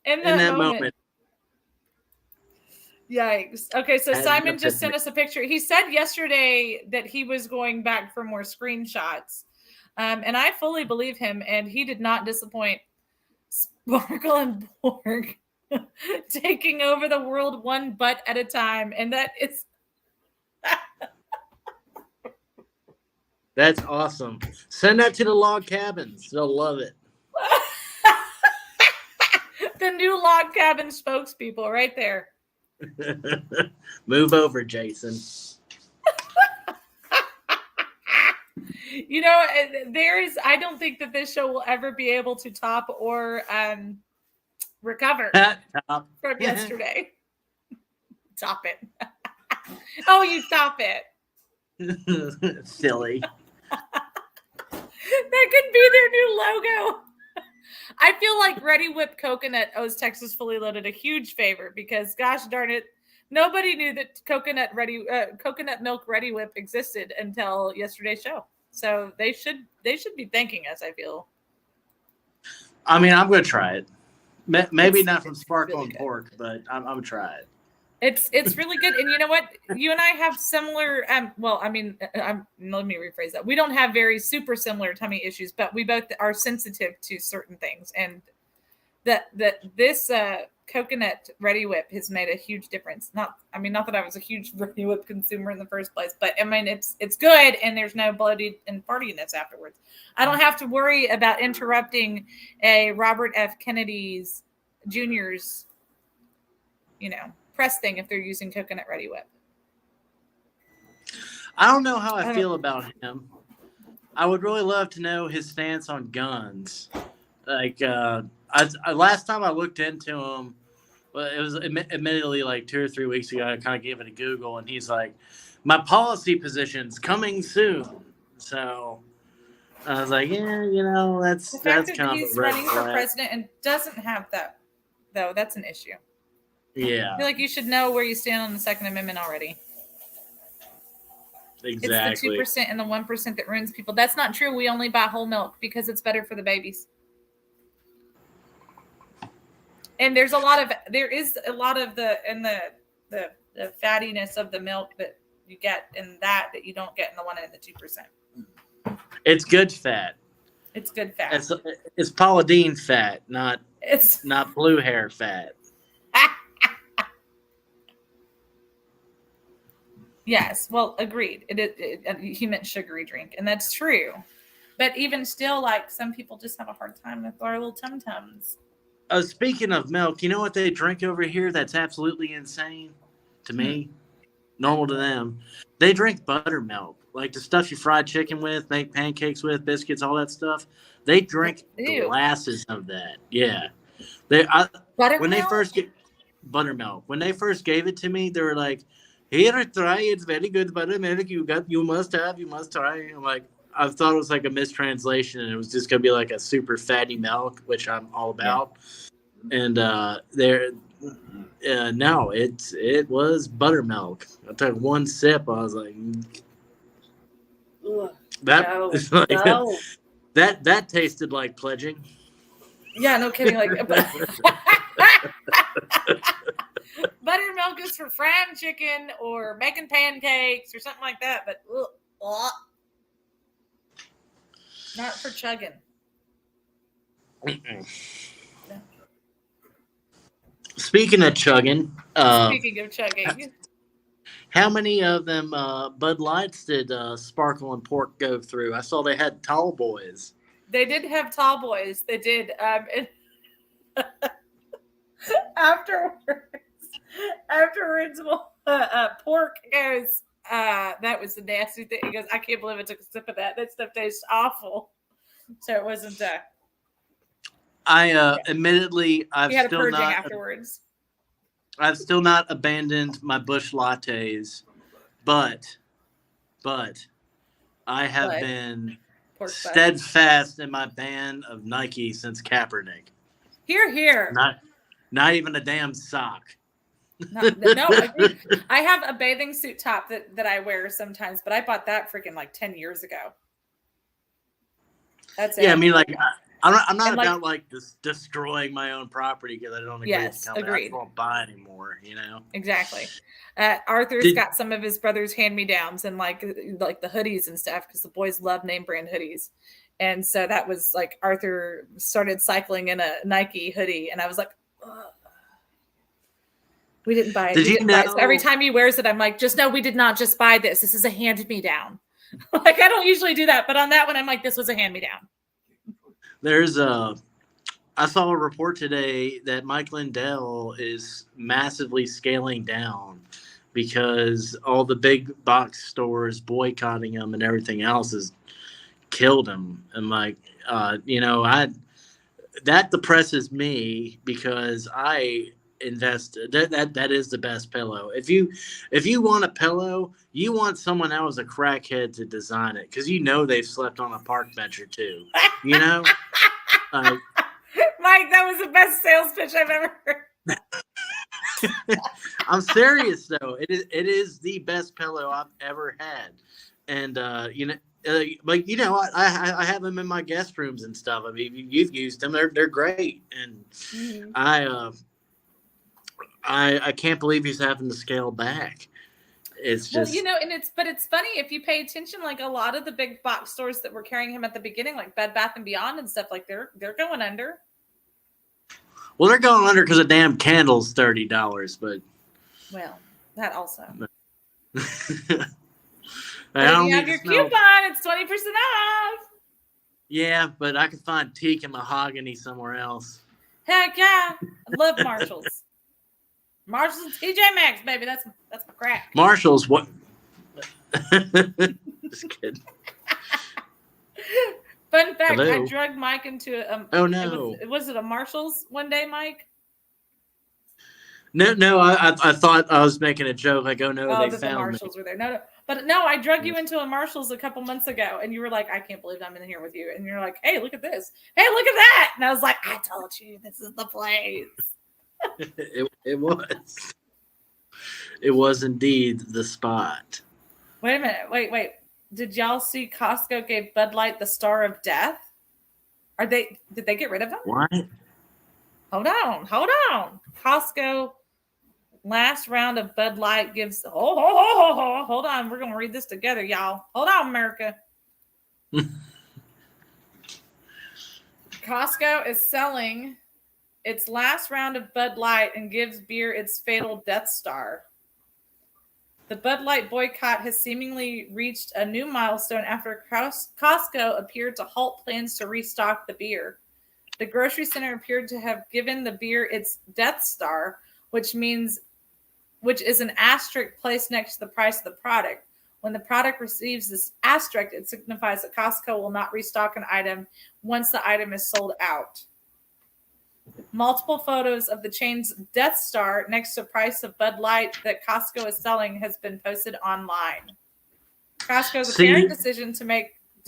In that moment. Yikes. Okay, so Simon just sent us a picture. He said yesterday that he was going back for more screenshots. And I fully believe him, and he did not disappoint. Sparkle and Pork taking over the world one butt at a time. And that is That's awesome. Send that to the log cabins. They'll love it. the new log cabin spokespeople right there. Move over, Jason. You know, I don't think that this show will ever be able to top or recover from yesterday. Top it. Oh, you top it. Silly. That could be their new logo. I feel like Ready Whip Coconut owes Texas Fully Loaded a huge favor because, gosh darn it, nobody knew that coconut milk Ready Whip existed until yesterday's show. So they should be thanking us, I feel. I mean, I'm going to try it. Maybe not from Sparkle and Pork, but I'm going to try it. It's really good. And you know what? You and I have similar, let me rephrase that. We don't have very super similar tummy issues, but we both are sensitive to certain things. And this coconut Ready Whip has made a huge difference. Not that I was a huge Ready Whip consumer in the first place, but I mean, it's good. And there's no bloated and fartiness afterwards. I don't have to worry about interrupting a Robert F. Kennedy's Jr.'s, press thing if they're using coconut Ready Whip. I don't know how I feel about him. I would really love to know his stance on guns. Like, last time I looked into him, well, it was admittedly like 2 or 3 weeks ago. I kind of gave it a Google, and he's like, "My policy position's coming soon." So I was like, "Yeah, that's kind of he's a red running for flag." president and doesn't have that, though. That's an issue. Yeah, I feel like you should know where you stand on the Second Amendment already. Exactly. It's the 2% and the 1% that ruins people. That's not true. We only buy whole milk because it's better for the babies. And there is a lot of the fattiness of the milk that you get in that you don't get in the 1 and the 2%. It's good fat. It's good fat. It's Paula Deen fat, not blue hair fat. Yes, well, agreed. He meant sugary drink, and that's true. But even still, like, some people just have a hard time with our little tum-tums. Speaking of milk, you know what they drink over here that's absolutely insane to me? Normal to them. They drink buttermilk, like the stuff you fry chicken with, make pancakes with, biscuits, all that stuff. They drink glasses of that. Yeah. Buttermilk? When they first get buttermilk, when they first gave it to me, they were like, "Here, try. It's very good buttermilk. You must try." I'm like, I thought it was like a mistranslation, and it was just gonna be like a super fatty milk, which I'm all about. Yeah. And no, it was buttermilk. I took one sip. I was like, that tasted like pledging. Yeah, no kidding. Like, buttermilk is for frying chicken or making pancakes or something like that, but not for chugging. No. Speaking of chugging, how many of them Bud Lights did Sparkle and Pork go through? I saw they had Tall Boys. They did have Tall Boys. They did. Afterwards, Pork goes, that was the nasty thing. He goes, "I can't believe I took a sip of that. That stuff tastes awful." So it wasn't. Admittedly, I've still not abandoned my Busch lattes, but I have been steadfast in my ban of Nike since Kaepernick. Here. Not even a damn sock. No, agreed. I have a bathing suit top that I wear sometimes, but I bought that freaking like 10 years ago. That's it. Yeah, I mean, like, I'm not And, like, about like this destroying my own property because I don't agree with the company. I agreed. just won't buy anymore, you know? Exactly. Arthur's got some of his brother's hand-me-downs and like the hoodies and stuff because the boys love name brand hoodies. And so that was like Arthur started cycling in a Nike hoodie, and I was like, ugh. We didn't buy it. So every time he wears it, I'm like, just know we did not just buy this. This is a hand-me-down. Like, I don't usually do that, but on that one, I'm like, this was a hand-me-down. I saw a report today that Mike Lindell is massively scaling down because all the big box stores boycotting him and everything else has killed him. And like, that depresses me because I invested. That is the best pillow. If you want a pillow, you want someone that was a crackhead to design it because they've slept on a park bench or two. You know. Mike, that was the best sales pitch I've ever heard. I'm serious though. It is the best pillow I've ever had, and I have them in my guest rooms and stuff. I mean, you've used them; they're great, and I can't believe he's having to scale back. It's just it's funny if you pay attention. Like a lot of the big box stores that were carrying him at the beginning, like Bed Bath and Beyond and stuff, like they're going under. Well, they're going under because a damn candle's $30, but that also. If you have your coupon, it's 20% off. Yeah, but I could find teak and mahogany somewhere else. Heck yeah, I love Marshalls. Marshalls and TJ Maxx, baby. That's my crack. Marshalls, what? Just kidding. Fun fact: Hello? I drugged Mike into a. Oh no! Was it a Marshalls one day, Mike? No. I thought I was making a joke. Like, oh no, they the found Marshalls me. were there. No. I drugged you into a Marshalls a couple months ago, and you were like, "I can't believe I'm in here with you." And you're like, "Hey, look at this! Hey, look at that!" And I was like, "I told you, this is the place." It was. It was indeed the spot. Wait a minute. Wait. Did y'all see Costco gave Bud Light the Star of Death? Did they get rid of him? What? Hold on. Costco last round of Bud Light gives. Hold on. We're gonna read this together, y'all. Hold on, America. Costco is selling its last round of Bud Light and gives beer its fatal Death Star. The Bud Light boycott has seemingly reached a new milestone after Costco appeared to halt plans to restock the beer. The grocery center appeared to have given the beer its Death Star, which is an asterisk placed next to the price of the product. When the product receives this asterisk, it signifies that Costco will not restock an item once the item is sold out. Multiple photos of the chain's Death Star next to the price of Bud Light that Costco is selling has been posted online. Costco's apparent decision to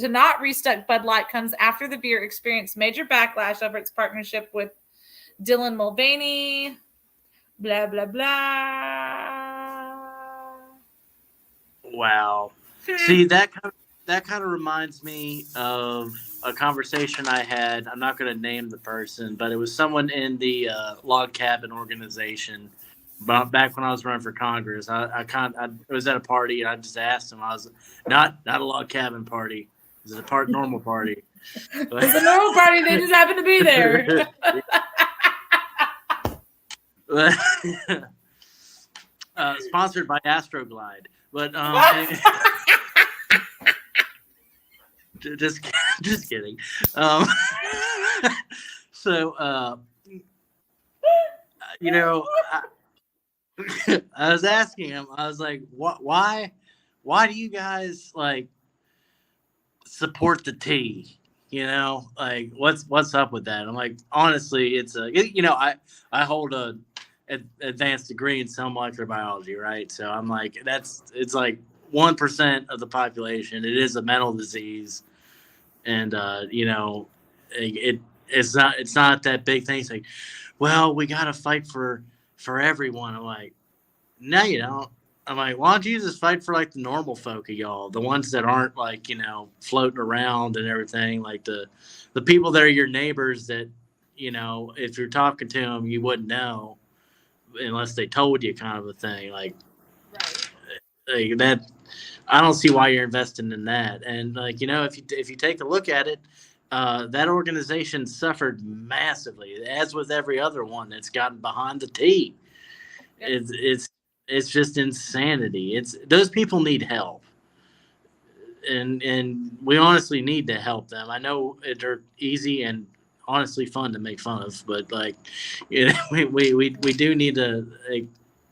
not restock Bud Light comes after the beer experienced major backlash over its partnership with Dylan Mulvaney. Blah blah blah. Wow. See, that kind of reminds me of a conversation I had. I'm not going to name the person, but it was someone in the log cabin organization. But back when I was running for Congress, I was at a party and I just asked him. I was not a log cabin party. It was a normal party. It's a normal party. They just happen to be there. Sponsored by Astroglide, but just kidding. I was asking him. I was like, why do you guys like support the tea? Like what's up with that? I'm like, honestly, I hold a advanced degree in cell molecular biology, right? So I'm like, it's like 1% of the population. It is a mental disease, and it's not that big thing. It's like, well, we got to fight for everyone. I'm like, no, you don't. I'm like, why don't you just fight for like the normal folk of y'all, the ones that aren't like, floating around and everything, like the people that are your neighbors that, if you're talking to them, you wouldn't know unless they told you, kind of a thing. Like that, I don't see why you're investing in that. And if you take a look at it, that organization suffered massively, as with every other one that's gotten behind the T. Yep. It's just insanity. Those people need help, and we honestly need to help them. I know they're easy and honestly fun to make fun of, but we do need to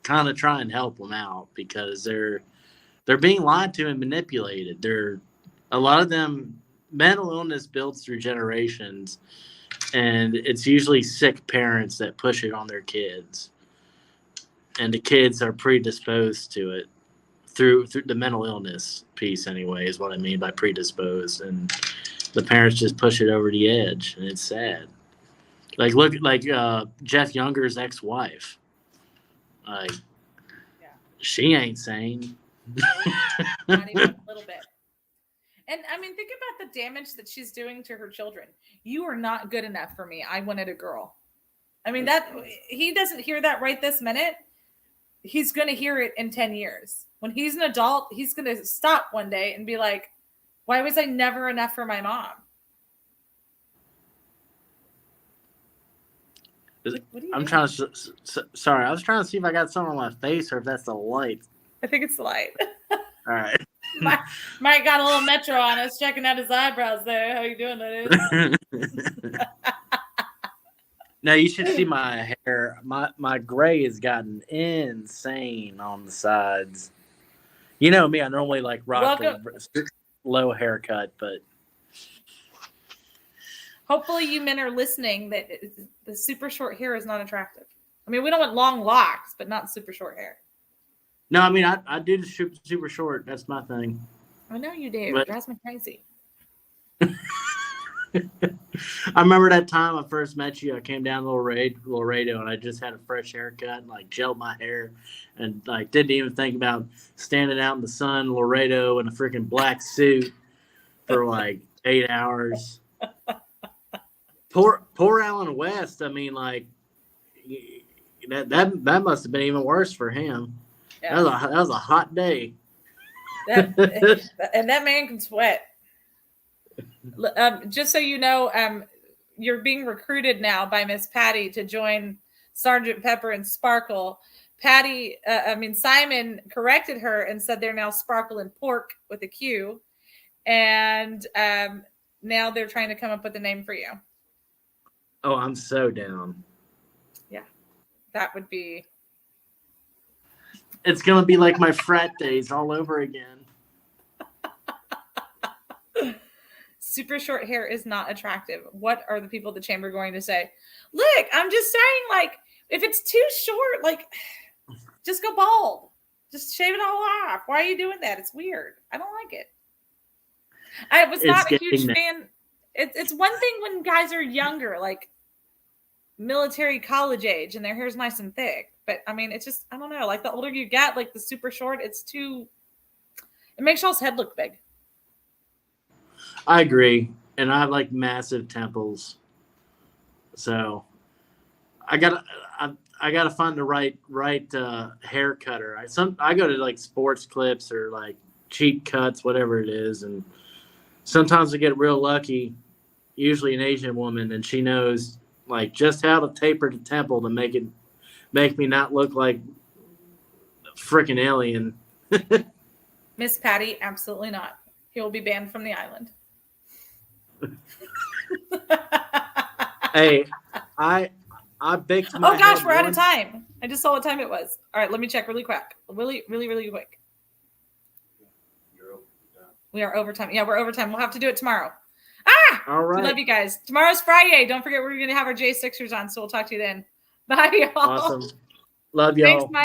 kind of try and help them out, because they're being lied to and manipulated. A lot of them, mental illness builds through generations, and it's usually sick parents that push it on their kids. And the kids are predisposed to it through the mental illness piece, anyway, is what I mean by predisposed. And the parents just push it over the edge, and it's sad. Like, look, Jeff Younger's ex-wife. She ain't sane. Not even a little bit. And I mean, think about the damage that she's doing to her children. You are not good enough for me. I wanted a girl. I mean, that he doesn't hear that right this minute. He's going to hear it in 10 years. When he's an adult, he's going to stop one day and be like, why was I never enough for my mom? I'm trying to, sorry, I was trying to see if I got something on my face or if that's the light. I think it's the light. All right. Mike got a little Metro on us, checking out his eyebrows there. How you doing, ladies? Now you should see my hair. My gray has gotten insane on the sides. You know me, I normally rock the low haircut, but hopefully you men are listening that the super short hair is not attractive. I mean, we don't want long locks, but not super short hair. No, I mean, I do the super short. That's my thing. I know you do. But it drives me crazy. I remember that time I first met you. I came down to Laredo, and I just had a fresh haircut and gelled my hair, and didn't even think about standing out in the sun, Laredo, in a freaking black suit for 8 hours. Poor Alan West. I mean, that must have been even worse for him. Yeah. That was a hot day. And that man can sweat. Just so you know, you're being recruited now by Miss Patty to join Sergeant Pepper and Sparkle. Simon corrected her and said they're now Sparkle and Pork with a Q. And now they're trying to come up with a name for you. Oh, I'm so down. Yeah, that would be. It's going to be like my frat days all over again. Super short hair is not attractive. What are the people at the chamber going to say? Look, I'm just saying, if it's too short, just go bald. Just shave it all off. Why are you doing that? It's weird. I don't like it. I was not a huge fan. It's one thing when guys are younger, military college age, and their hair's nice and thick. But, I mean, it's just, I don't know. The older you get, the super short, it makes y'all's head look big. I agree. And I have, massive temples. So, I gotta find the right hair cutter. I go to, Sports Clips or, Cheap Cuts, whatever it is. And sometimes I get real lucky, usually an Asian woman, and she knows, just how to taper the temple to make me not look like a freaking alien. Miss Patty, absolutely not. He will be banned from the island. Hey, I baked my Oh gosh, head we're out of time. I just saw what time it was. All right, let me check really quick. Really quick. We are overtime. Yeah, we're overtime. We'll have to do it tomorrow. All right. We love you guys. Tomorrow's FRI-YAY. Don't forget we're going to have our J6ers on, so we'll talk to you then. Bye, y'all. Awesome. Love y'all. Thanks, Mike.